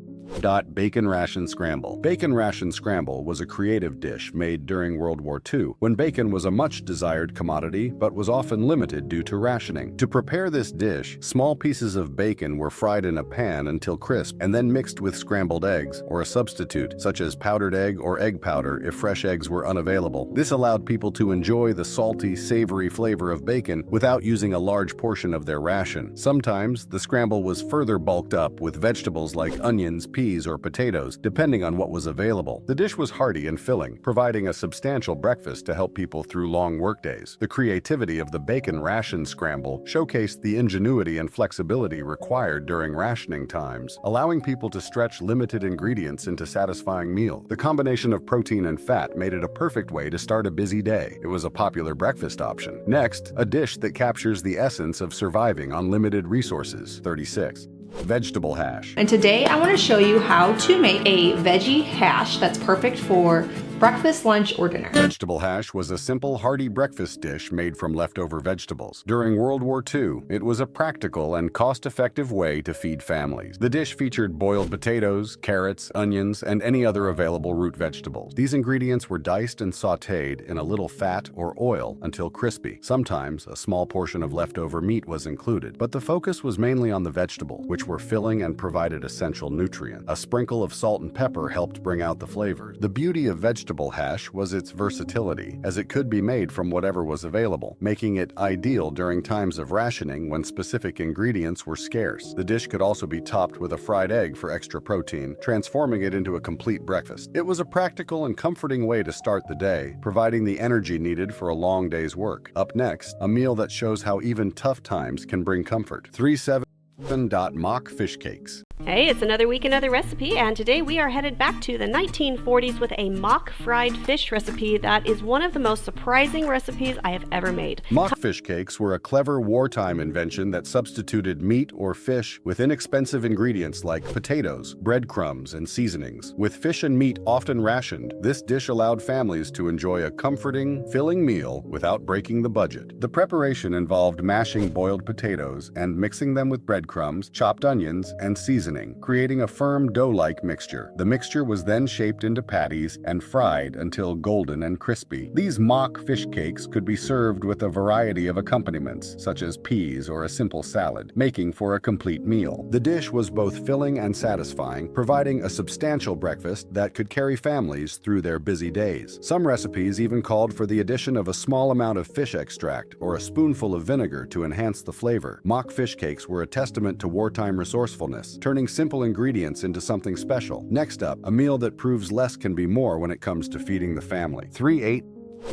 Bacon ration scramble. Bacon ration scramble was a creative dish made during World War II, when bacon was a much desired commodity but was often limited due to rationing. To prepare this dish, small pieces of bacon were fried in a pan until crisp and then mixed with scrambled eggs or a substitute such as powdered egg or egg powder if fresh eggs were unavailable. This allowed people to enjoy the salty, savory flavor of bacon without using a large portion of their ration. Sometimes the scramble was further bulked up with vegetables like onions, peas, peas or potatoes, depending on what was available. The dish was hearty and filling, providing a substantial breakfast to help people through long workdays. The creativity of the bacon ration scramble showcased the ingenuity and flexibility required during rationing times, allowing people to stretch limited ingredients into satisfying meals. The combination of protein and fat made it a perfect way to start a busy day. It was a popular breakfast option. Next, a dish that captures the essence of surviving on limited resources. 36. Vegetable hash. And today I want to show you how to make a veggie hash that's perfect for breakfast, lunch, or dinner. Vegetable hash was a simple, hearty breakfast dish made from leftover vegetables. During World War II, it was a practical and cost-effective way to feed families. The dish featured boiled potatoes, carrots, onions, and any other available root vegetables. These ingredients were diced and sautéed in a little fat or oil until crispy. Sometimes, a small portion of leftover meat was included, but the focus was mainly on the vegetable, which were filling and provided essential nutrients. A sprinkle of salt and pepper helped bring out the flavors. The beauty of vegetable hash was its versatility, as it could be made from whatever was available, making it ideal during times of rationing when specific ingredients were scarce. The dish could also be topped with a fried egg for extra protein, transforming it into a complete breakfast. It was a practical and comforting way to start the day, providing the energy needed for a long day's work. Up next, a meal that shows how even tough times can bring comfort. 37. Mock fish cakes. Hey, it's another week, another recipe, and today we are headed back to the 1940s with a mock fried fish recipe that is one of the most surprising recipes I have ever made. Mock fish cakes were a clever wartime invention that substituted meat or fish with inexpensive ingredients like potatoes, breadcrumbs, and seasonings. With fish and meat often rationed, this dish allowed families to enjoy a comforting, filling meal without breaking the budget. The preparation involved mashing boiled potatoes and mixing them with breadcrumbs, chopped onions, and seasoning, creating a firm dough-like mixture. The mixture was then shaped into patties and fried until golden and crispy. These mock fish cakes could be served with a variety of accompaniments, such as peas or a simple salad, making for a complete meal. The dish was both filling and satisfying, providing a substantial breakfast that could carry families through their busy days. Some recipes even called for the addition of a small amount of fish extract or a spoonful of vinegar to enhance the flavor. Mock fish cakes were a testament to wartime resourcefulness, turning simple ingredients into something special. Next up, a meal that proves less can be more when it comes to feeding the family. 3-8.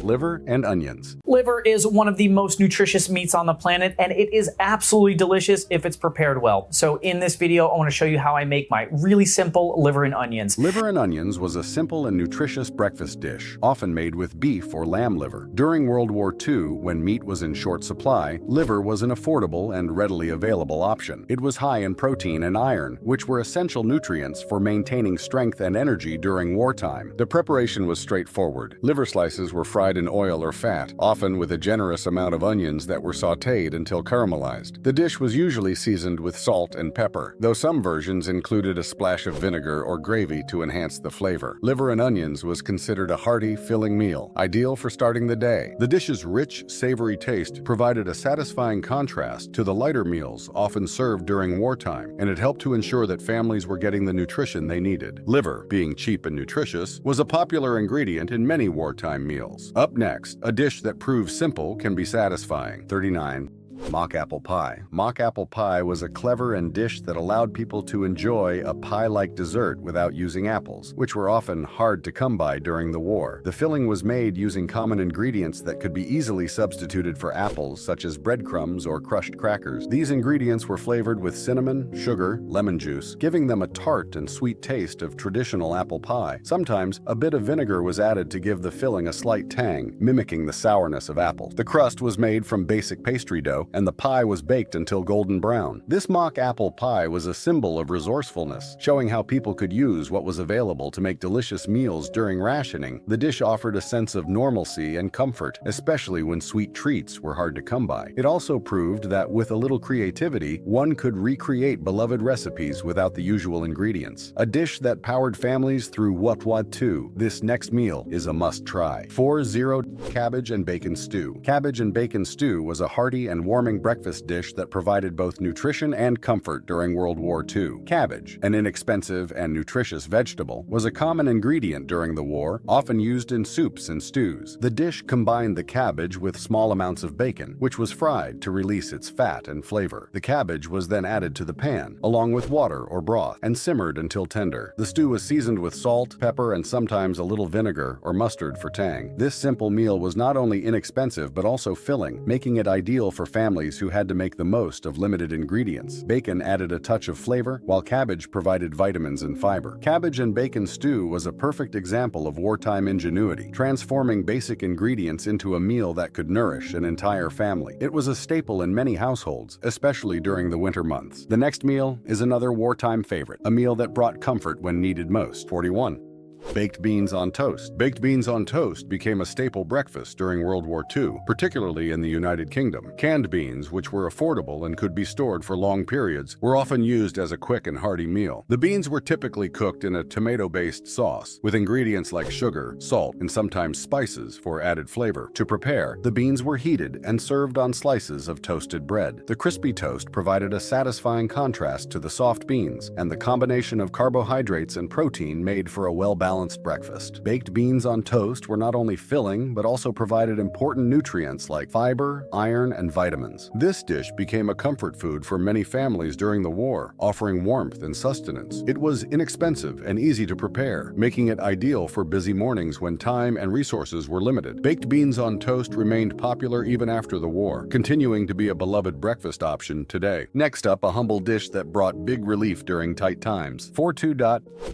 Liver and onions. Liver is one of the most nutritious meats on the planet, and it is absolutely delicious if it's prepared well. So in this video, I want to show you how I make my really simple liver and onions. Liver and onions was a simple and nutritious breakfast dish, often made with beef or lamb liver. During World War II, when meat was in short supply, liver was an affordable and readily available option. It was high in protein and iron, which were essential nutrients for maintaining strength and energy during wartime. The preparation was straightforward. Liver slices were fried in oil or fat, often with a generous amount of onions that were sautéed until caramelized. The dish was usually seasoned with salt and pepper, though some versions included a splash of vinegar or gravy to enhance the flavor. Liver and onions was considered a hearty, filling meal, ideal for starting the day. The dish's rich, savory taste provided a satisfying contrast to the lighter meals often served during wartime, and it helped to ensure that families were getting the nutrition they needed. Liver, being cheap and nutritious, was a popular ingredient in many wartime meals. Up next, a dish that proves simple can be satisfying. 39. Mock apple pie. Mock apple pie was a clever dish that allowed people to enjoy a pie-like dessert without using apples, which were often hard to come by during the war. The filling was made using common ingredients that could be easily substituted for apples, such as breadcrumbs or crushed crackers. These ingredients were flavored with cinnamon, sugar, lemon juice, giving them a tart and sweet taste of traditional apple pie. Sometimes, a bit of vinegar was added to give the filling a slight tang, mimicking the sourness of apples. The crust was made from basic pastry dough, and the pie was baked until golden brown. This mock apple pie was a symbol of resourcefulness, showing how people could use what was available to make delicious meals during rationing. The dish offered a sense of normalcy and comfort, especially when sweet treats were hard to come by. It also proved that with a little creativity, one could recreate beloved recipes without the usual ingredients. A dish that powered families through WW2. This next meal is a must-try. 40. Cabbage and bacon stew. Cabbage and bacon stew was a hearty and warm transforming breakfast dish that provided both nutrition and comfort during World War II. Cabbage, an inexpensive and nutritious vegetable, was a common ingredient during the war, often used in soups and stews. The dish combined the cabbage with small amounts of bacon, which was fried to release its fat and flavor. The cabbage was then added to the pan, along with water or broth, and simmered until tender. The stew was seasoned with salt, pepper, and sometimes a little vinegar or mustard for tang. This simple meal was not only inexpensive but also filling, making it ideal for families who had to make the most of limited ingredients. Bacon added a touch of flavor, while cabbage provided vitamins and fiber. Cabbage and bacon stew was a perfect example of wartime ingenuity, transforming basic ingredients into a meal that could nourish an entire family. It was a staple in many households, especially during the winter months. The next meal is another wartime favorite, a meal that brought comfort when needed most. 41. Baked beans on toast. Baked beans on toast became a staple breakfast during World War II, particularly in the United Kingdom. Canned beans, which were affordable and could be stored for long periods, were often used as a quick and hearty meal. The beans were typically cooked in a tomato-based sauce, with ingredients like sugar, salt, and sometimes spices for added flavor. To prepare, the beans were heated and served on slices of toasted bread. The crispy toast provided a satisfying contrast to the soft beans, and the combination of carbohydrates and protein made for a well-balanced breakfast. Baked beans on toast were not only filling, but also provided important nutrients like fiber, iron, and vitamins. This dish became a comfort food for many families during the war, offering warmth and sustenance. It was inexpensive and easy to prepare, making it ideal for busy mornings when time and resources were limited. Baked beans on toast remained popular even after the war, continuing to be a beloved breakfast option today. Next up, a humble dish that brought big relief during tight times. 42.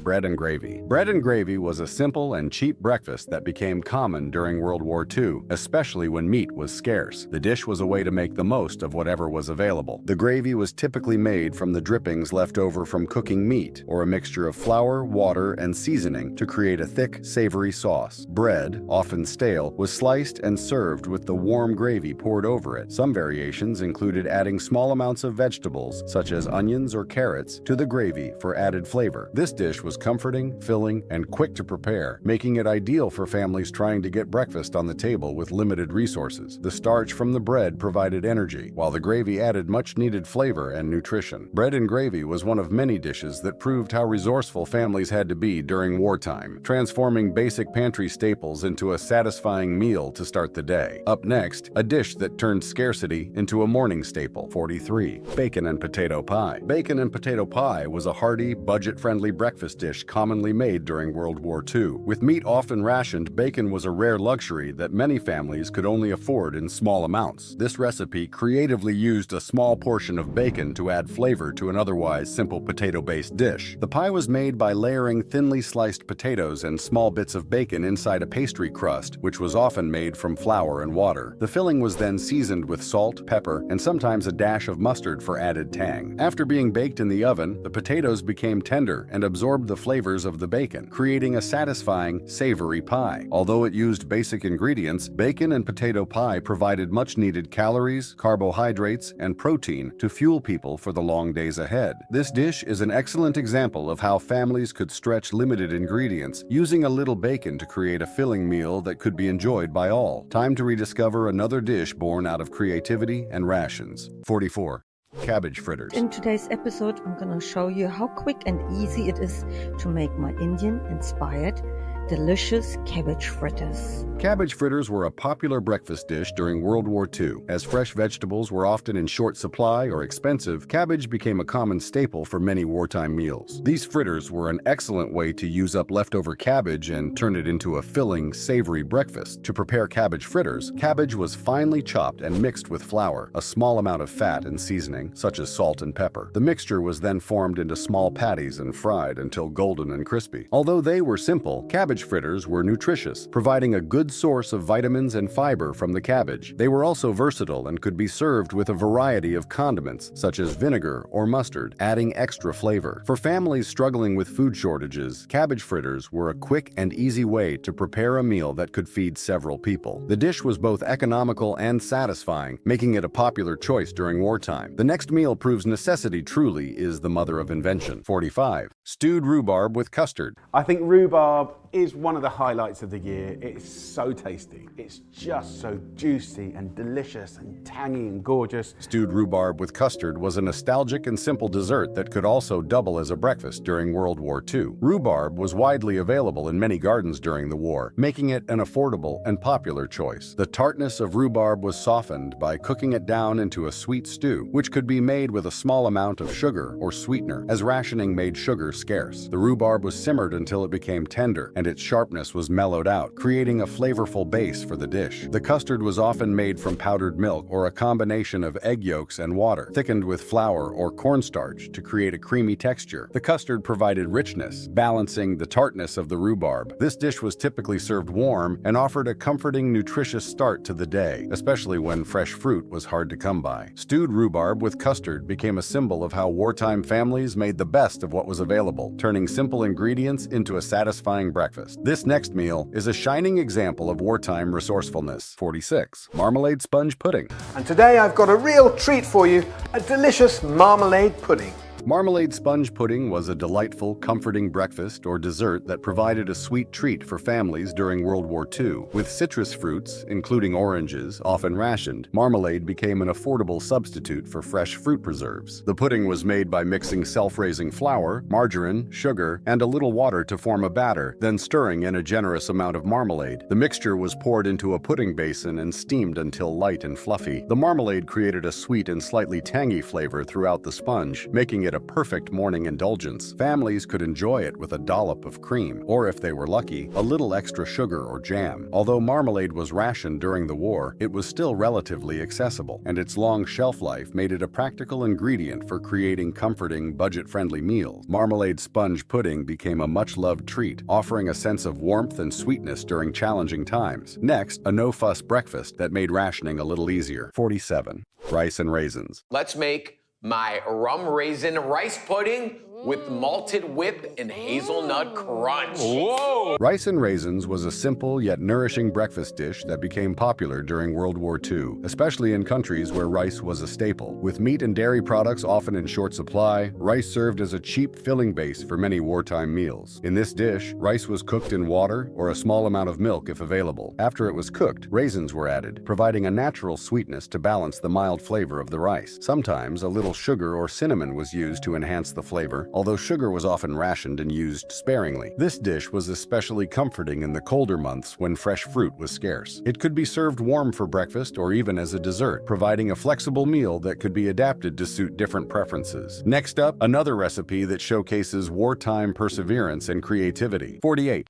Bread and gravy. Bread and gravy was a simple and cheap breakfast that became common during World War II, especially when meat was scarce. The dish was a way to make the most of whatever was available. The gravy was typically made from the drippings left over from cooking meat, or a mixture of flour, water, and seasoning to create a thick, savory sauce. Bread, often stale, was sliced and served with the warm gravy poured over it. Some variations included adding small amounts of vegetables, such as onions or carrots, to the gravy for added flavor. This dish was comforting, filling, and quick to prepare, making it ideal for families trying to get breakfast on the table with limited resources. The starch from the bread provided energy, while the gravy added much-needed flavor and nutrition. Bread and gravy was one of many dishes that proved how resourceful families had to be during wartime, transforming basic pantry staples into a satisfying meal to start the day. Up next, a dish that turned scarcity into a morning staple. 43. Bacon and potato pie. Bacon and potato pie was a hearty, budget-friendly breakfast dish commonly made during World War II. With meat often rationed, bacon was a rare luxury that many families could only afford in small amounts. This recipe creatively used a small portion of bacon to add flavor to an otherwise simple potato-based dish. The pie was made by layering thinly sliced potatoes and small bits of bacon inside a pastry crust, which was often made from flour and water. The filling was then seasoned with salt, pepper, and sometimes a dash of mustard for added tang. After being baked in the oven, the potatoes became tender and absorbed the flavors of the bacon, creating a satisfying, savory pie. Although it used basic ingredients, bacon and potato pie provided much-needed calories, carbohydrates, and protein to fuel people for the long days ahead. This dish is an excellent example of how families could stretch limited ingredients, using a little bacon to create a filling meal that could be enjoyed by all. Time to rediscover another dish born out of creativity and rations. 44. Cabbage fritters. In today's episode, I'm gonna show you how quick and easy it is to make my Indian-inspired delicious cabbage fritters. Cabbage fritters were a popular breakfast dish during World War II. As fresh vegetables were often in short supply or expensive, cabbage became a common staple for many wartime meals. These fritters were an excellent way to use up leftover cabbage and turn it into a filling, savory breakfast. To prepare cabbage fritters, cabbage was finely chopped and mixed with flour, a small amount of fat and seasoning, such as salt and pepper. The mixture was then formed into small patties and fried until golden and crispy. Although they were simple, cabbage fritters were nutritious, providing a good source of vitamins and fiber from the cabbage. They were also versatile and could be served with a variety of condiments, such as vinegar or mustard, adding extra flavor. For families struggling with food shortages, cabbage fritters were a quick and easy way to prepare a meal that could feed several people. The dish was both economical and satisfying, making it a popular choice during wartime. The next meal proves necessity truly is the mother of invention. 45. Stewed rhubarb with custard. I think rhubarb is one of the highlights of the year. It's so tasty. It's just so juicy and delicious and tangy and gorgeous. Stewed rhubarb with custard was a nostalgic and simple dessert that could also double as a breakfast during World War II. Rhubarb was widely available in many gardens during the war, making it an affordable and popular choice. The tartness of rhubarb was softened by cooking it down into a sweet stew, which could be made with a small amount of sugar or sweetener, as rationing made sugar scarce. The rhubarb was simmered until it became tender, and its sharpness was mellowed out, creating a flavorful base for the dish. The custard was often made from powdered milk or a combination of egg yolks and water, thickened with flour or cornstarch to create a creamy texture. The custard provided richness, balancing the tartness of the rhubarb. This dish was typically served warm and offered a comforting, nutritious start to the day, especially when fresh fruit was hard to come by. Stewed rhubarb with custard became a symbol of how wartime families made the best of what was available, turning simple ingredients into a satisfying breakfast. This next meal is a shining example of wartime resourcefulness. 46. Marmalade sponge pudding. And today I've got a real treat for you, a delicious marmalade pudding. Marmalade sponge pudding was a delightful, comforting breakfast or dessert that provided a sweet treat for families during World War II. With citrus fruits, including oranges, often rationed, marmalade became an affordable substitute for fresh fruit preserves. The pudding was made by mixing self-raising flour, margarine, sugar, and a little water to form a batter, then stirring in a generous amount of marmalade. The mixture was poured into a pudding basin and steamed until light and fluffy. The marmalade created a sweet and slightly tangy flavor throughout the sponge, making it a perfect morning indulgence. Families could enjoy it with a dollop of cream, or if they were lucky, a little extra sugar or jam. Although marmalade was rationed during the war, it was still relatively accessible, and its long shelf life made it a practical ingredient for creating comforting, budget-friendly meals. Marmalade sponge pudding became a much-loved treat, offering a sense of warmth and sweetness during challenging times. Next, a no-fuss breakfast that made rationing a little easier. 47. Rice and raisins. Let's make my rum raisin rice pudding with malted whip and hazelnut crunch. Whoa! Rice and raisins was a simple yet nourishing breakfast dish that became popular during World War II, especially in countries where rice was a staple. With meat and dairy products often in short supply, rice served as a cheap filling base for many wartime meals. In this dish, rice was cooked in water or a small amount of milk if available. After it was cooked, raisins were added, providing a natural sweetness to balance the mild flavor of the rice. Sometimes a little sugar or cinnamon was used to enhance the flavor, although sugar was often rationed and used sparingly. This dish was especially comforting in the colder months when fresh fruit was scarce. It could be served warm for breakfast or even as a dessert, providing a flexible meal that could be adapted to suit different preferences. Next up, another recipe that showcases wartime perseverance and creativity. 48.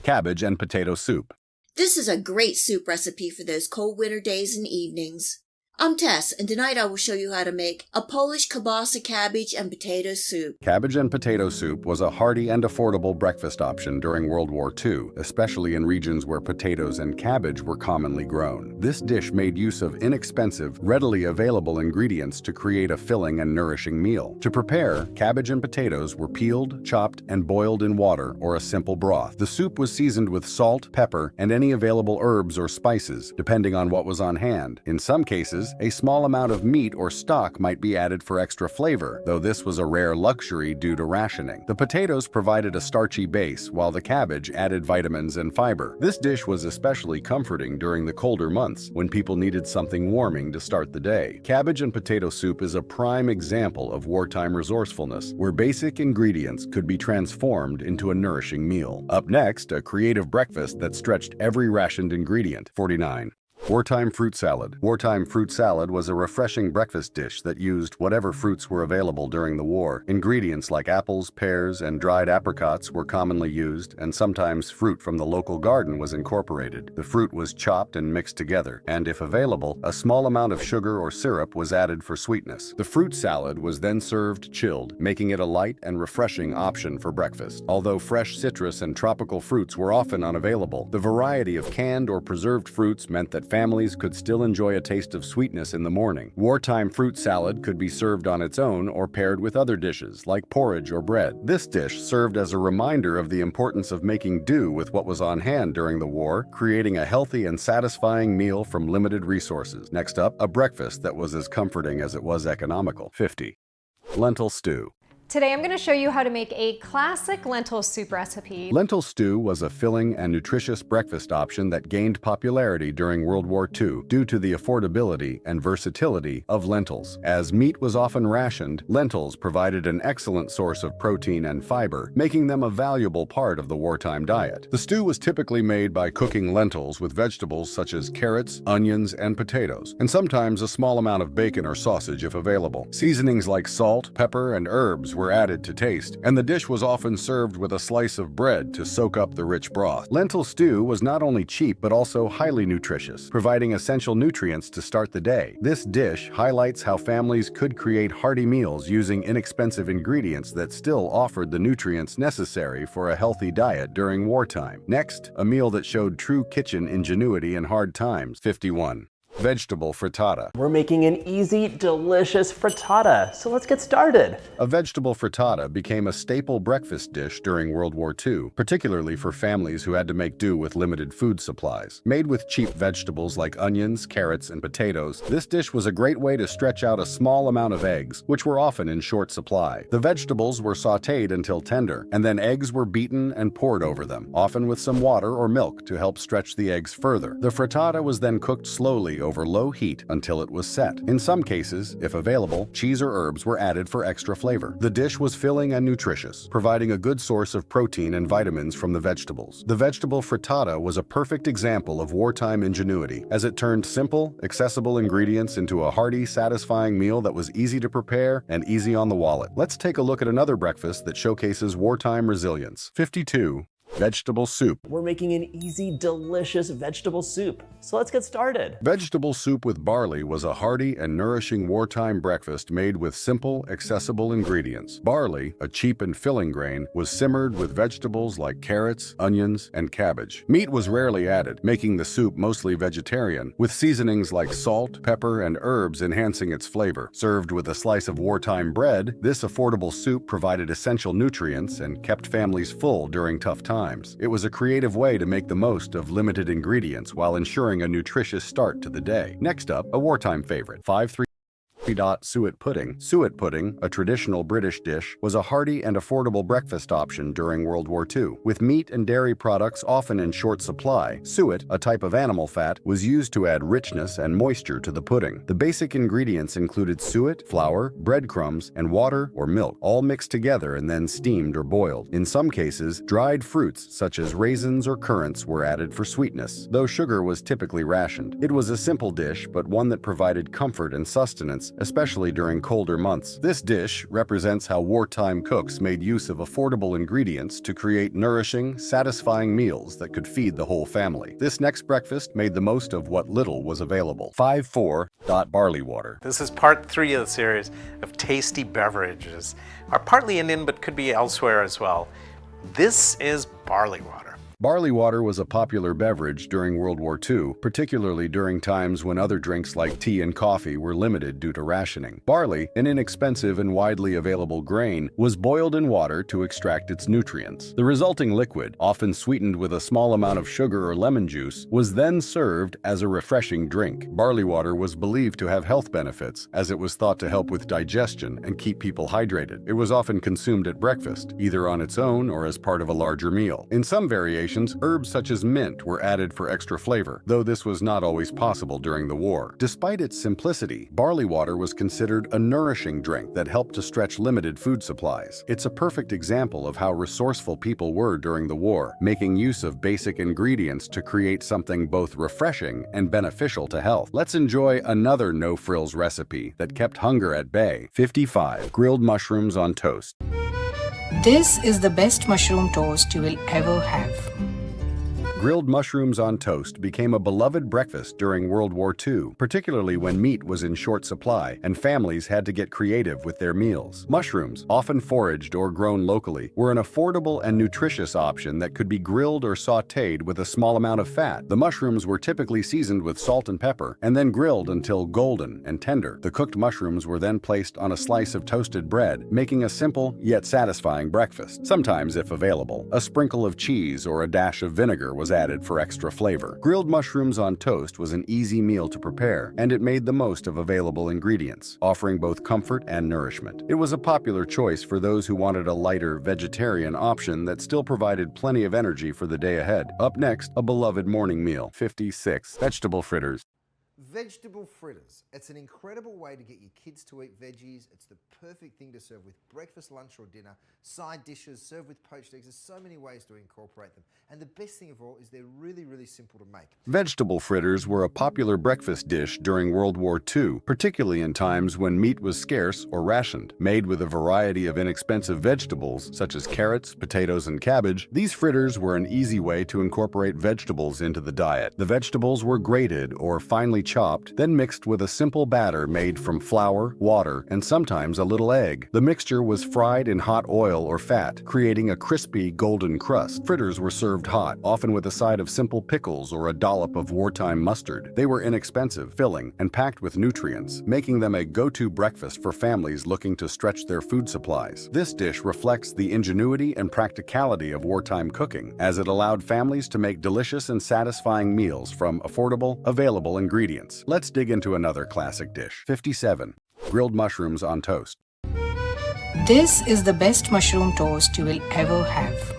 Cabbage and potato soup. This is a great soup recipe for those cold winter days and evenings. I'm Tess, and tonight I will show you how to make a Polish kielbasa cabbage and potato soup. Cabbage and potato soup was a hearty and affordable breakfast option during World War II, especially in regions where potatoes and cabbage were commonly grown. This dish made use of inexpensive, readily available ingredients to create a filling and nourishing meal. To prepare, cabbage and potatoes were peeled, chopped, and boiled in water or a simple broth. The soup was seasoned with salt, pepper, and any available herbs or spices, depending on what was on hand. In some cases, a small amount of meat or stock might be added for extra flavor, though this was a rare luxury due to rationing. The potatoes provided a starchy base, while the cabbage added vitamins and fiber. This dish was especially comforting during the colder months, when people needed something warming to start the day. Cabbage and potato soup is a prime example of wartime resourcefulness, where basic ingredients could be transformed into a nourishing meal. Up next, a creative breakfast that stretched every rationed ingredient. 49. Wartime fruit salad. Wartime fruit salad was a refreshing breakfast dish that used whatever fruits were available during the war. Ingredients like apples, pears, and dried apricots were commonly used, and sometimes fruit from the local garden was incorporated. The fruit was chopped and mixed together, and if available, a small amount of sugar or syrup was added for sweetness. The fruit salad was then served chilled, making it a light and refreshing option for breakfast. Although fresh citrus and tropical fruits were often unavailable, the variety of canned or preserved fruits meant that families could still enjoy a taste of sweetness in the morning. Wartime fruit salad could be served on its own or paired with other dishes like porridge or bread. This dish served as a reminder of the importance of making do with what was on hand during the war, creating a healthy and satisfying meal from limited resources. Next up, a breakfast that was as comforting as it was economical. 50. Lentil stew. Today I'm going to show you how to make a classic lentil soup recipe. Lentil stew was a filling and nutritious breakfast option that gained popularity during World War II due to the affordability and versatility of lentils. As meat was often rationed, lentils provided an excellent source of protein and fiber, making them a valuable part of the wartime diet. The stew was typically made by cooking lentils with vegetables such as carrots, onions, and potatoes, and sometimes a small amount of bacon or sausage if available. Seasonings like salt, pepper, and herbs were added to taste, and the dish was often served with a slice of bread to soak up the rich broth. Lentil stew was not only cheap but also highly nutritious, providing essential nutrients to start the day. This dish highlights how families could create hearty meals using inexpensive ingredients that still offered the nutrients necessary for a healthy diet during wartime. Next, a meal that showed true kitchen ingenuity in hard times. 51. Vegetable frittata. We're making an easy, delicious frittata, so let's get started. A vegetable frittata became a staple breakfast dish during World War II, particularly for families who had to make do with limited food supplies. Made with cheap vegetables like onions, carrots, and potatoes, this dish was a great way to stretch out a small amount of eggs, which were often in short supply. The vegetables were sautéed until tender, and then eggs were beaten and poured over them, often with some water or milk to help stretch the eggs further. The frittata was then cooked slowly over low heat until it was set. In some cases, if available, cheese or herbs were added for extra flavor. The dish was filling and nutritious, providing a good source of protein and vitamins from the vegetables. The vegetable frittata was a perfect example of wartime ingenuity, as it turned simple, accessible ingredients into a hearty, satisfying meal that was easy to prepare and easy on the wallet. Let's take a look at another breakfast that showcases wartime resilience. 52. Vegetable soup. We're making an easy, delicious vegetable soup, so let's get started. Vegetable soup with barley was a hearty and nourishing wartime breakfast made with simple, accessible ingredients. Barley, a cheap and filling grain, was simmered with vegetables like carrots, onions, and cabbage. Meat was rarely added, making the soup mostly vegetarian, with seasonings like salt, pepper, and herbs enhancing its flavor. Served with a slice of wartime bread, this affordable soup provided essential nutrients and kept families full during tough times. It was a creative way to make the most of limited ingredients while ensuring a nutritious start to the day. Next up, a wartime favorite. 53. Suet pudding. Suet pudding, a traditional British dish, was a hearty and affordable breakfast option during World War II. With meat and dairy products often in short supply, suet, a type of animal fat, was used to add richness and moisture to the pudding. The basic ingredients included suet, flour, breadcrumbs, and water or milk, all mixed together and then steamed or boiled. In some cases, dried fruits such as raisins or currants were added for sweetness, though sugar was typically rationed. It was a simple dish, but one that provided comfort and sustenance, especially during colder months. This dish represents how wartime cooks made use of affordable ingredients to create nourishing, satisfying meals that could feed the whole family. This next breakfast made the most of what little was available. 54. Barley water. This is part 3 of the series of tasty beverages. Are partly Indian but could be elsewhere as well. This is barley water. Barley water was a popular beverage during World War II, particularly during times when other drinks like tea and coffee were limited due to rationing. Barley, an inexpensive and widely available grain, was boiled in water to extract its nutrients. The resulting liquid, often sweetened with a small amount of sugar or lemon juice, was then served as a refreshing drink. Barley water was believed to have health benefits, as it was thought to help with digestion and keep people hydrated. It was often consumed at breakfast, either on its own or as part of a larger meal. In some variations, herbs such as mint were added for extra flavor, though this was not always possible during the war. Despite its simplicity, barley water was considered a nourishing drink that helped to stretch limited food supplies. It's a perfect example of how resourceful people were during the war, making use of basic ingredients to create something both refreshing and beneficial to health. Let's enjoy another no-frills recipe that kept hunger at bay. 55. Grilled mushrooms on toast. This is the best mushroom toast you will ever have. Grilled mushrooms on toast became a beloved breakfast during World War II, particularly when meat was in short supply and families had to get creative with their meals. Mushrooms, often foraged or grown locally, were an affordable and nutritious option that could be grilled or sautéed with a small amount of fat. The mushrooms were typically seasoned with salt and pepper and then grilled until golden and tender. The cooked mushrooms were then placed on a slice of toasted bread, making a simple yet satisfying breakfast. Sometimes, if available, a sprinkle of cheese or a dash of vinegar was added for extra flavor. Grilled mushrooms on toast was an easy meal to prepare, and it made the most of available ingredients, offering both comfort and nourishment. It was a popular choice for those who wanted a lighter vegetarian option that still provided plenty of energy for the day ahead. Up next, a beloved morning meal. 56. Vegetable fritters. Vegetable fritters. It's an incredible way to get your kids to eat veggies. It's the perfect thing to serve with breakfast, lunch, or dinner. Side dishes, served with poached eggs. There's so many ways to incorporate them. And the best thing of all is they're really, really simple to make. Vegetable fritters were a popular breakfast dish during World War II, particularly in times when meat was scarce or rationed. Made with a variety of inexpensive vegetables, such as carrots, potatoes, and cabbage, these fritters were an easy way to incorporate vegetables into the diet. The vegetables were grated or finely chopped, then mixed with a simple batter made from flour, water, and sometimes a little egg. The mixture was fried in hot oil or fat, creating a crispy golden crust. Fritters were served hot, often with a side of simple pickles or a dollop of wartime mustard. They were inexpensive, filling, and packed with nutrients, making them a go-to breakfast for families looking to stretch their food supplies. This dish reflects the ingenuity and practicality of wartime cooking, as it allowed families to make delicious and satisfying meals from affordable, available ingredients. Let's dig into another classic dish. 57. Grilled mushrooms on toast. This is the best mushroom toast you will ever have.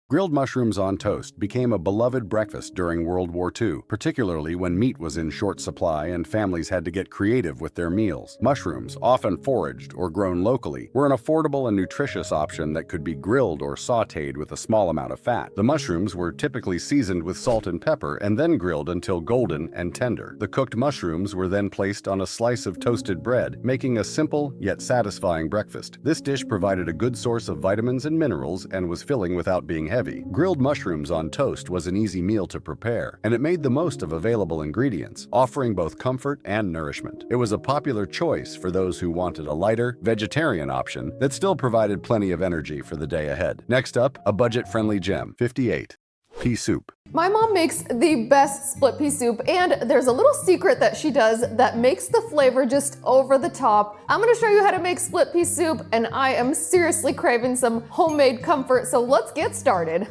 Grilled mushrooms on toast became a beloved breakfast during World War II, particularly when meat was in short supply and families had to get creative with their meals. Mushrooms, often foraged or grown locally, were an affordable and nutritious option that could be grilled or sautéed with a small amount of fat. The mushrooms were typically seasoned with salt and pepper and then grilled until golden and tender. The cooked mushrooms were then placed on a slice of toasted bread, making a simple yet satisfying breakfast. This dish provided a good source of vitamins and minerals and was filling without being heavy. Grilled mushrooms on toast was an easy meal to prepare, and it made the most of available ingredients, offering both comfort and nourishment. It was a popular choice for those who wanted a lighter, vegetarian option that still provided plenty of energy for the day ahead. Next up, a budget-friendly gem. 58. Pea soup. My mom makes the best split pea soup, and there's a little secret that she does that makes the flavor just over the top. I'm gonna show you how to make split pea soup, and I am seriously craving some homemade comfort, so let's get started.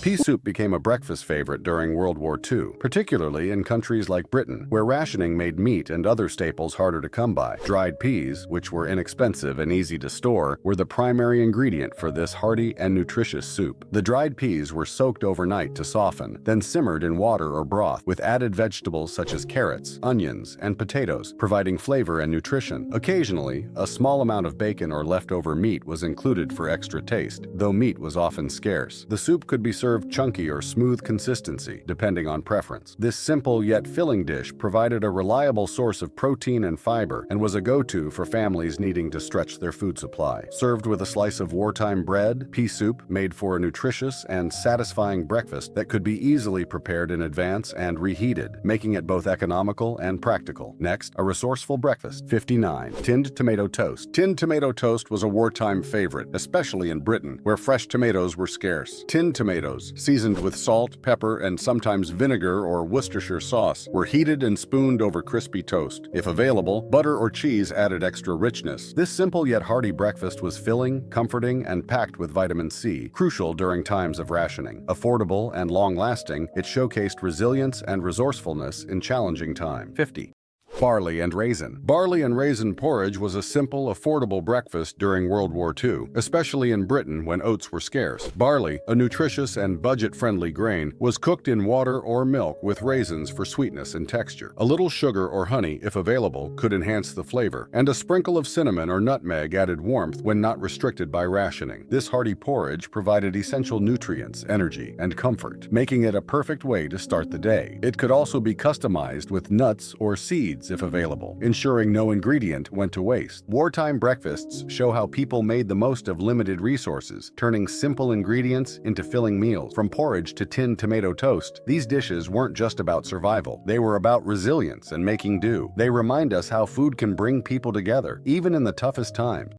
Pea soup became a breakfast favorite during World War II, particularly in countries like Britain, where rationing made meat and other staples harder to come by. Dried peas, which were inexpensive and easy to store, were the primary ingredient for this hearty and nutritious soup. The dried peas were soaked overnight to soften, then simmered in water or broth, with added vegetables such as carrots, onions, and potatoes, providing flavor and nutrition. Occasionally, a small amount of bacon or leftover meat was included for extra taste, though meat was often scarce. The soup could be served chunky or smooth consistency, depending on preference. This simple yet filling dish provided a reliable source of protein and fiber and was a go-to for families needing to stretch their food supply. Served with a slice of wartime bread, pea soup made for a nutritious and satisfying breakfast that could be easily prepared in advance and reheated, making it both economical and practical. Next, a resourceful breakfast. 59. Tinned tomato toast. Tinned tomato toast was a wartime favorite, especially in Britain, where fresh tomatoes were scarce. Tinned tomatoes, seasoned with salt, pepper, and sometimes vinegar or Worcestershire sauce, were heated and spooned over crispy toast. If available, butter or cheese added extra richness. This simple yet hearty breakfast was filling, comforting, and packed with vitamin C, crucial during times of rationing. Affordable and long-lasting, it showcased resilience and resourcefulness in challenging time. 50. Barley and raisin. Barley and raisin porridge was a simple, affordable breakfast during World War II, especially in Britain when oats were scarce. Barley, a nutritious and budget-friendly grain, was cooked in water or milk with raisins for sweetness and texture. A little sugar or honey, if available, could enhance the flavor, and a sprinkle of cinnamon or nutmeg added warmth when not restricted by rationing. This hearty porridge provided essential nutrients, energy, and comfort, making it a perfect way to start the day. It could also be customized with nuts or seeds if available, ensuring no ingredient went to waste. Wartime breakfasts show how people made the most of limited resources, turning simple ingredients into filling meals. From porridge to tinned tomato toast, these dishes weren't just about survival. They were about resilience and making do. They remind us how food can bring people together, even in the toughest times.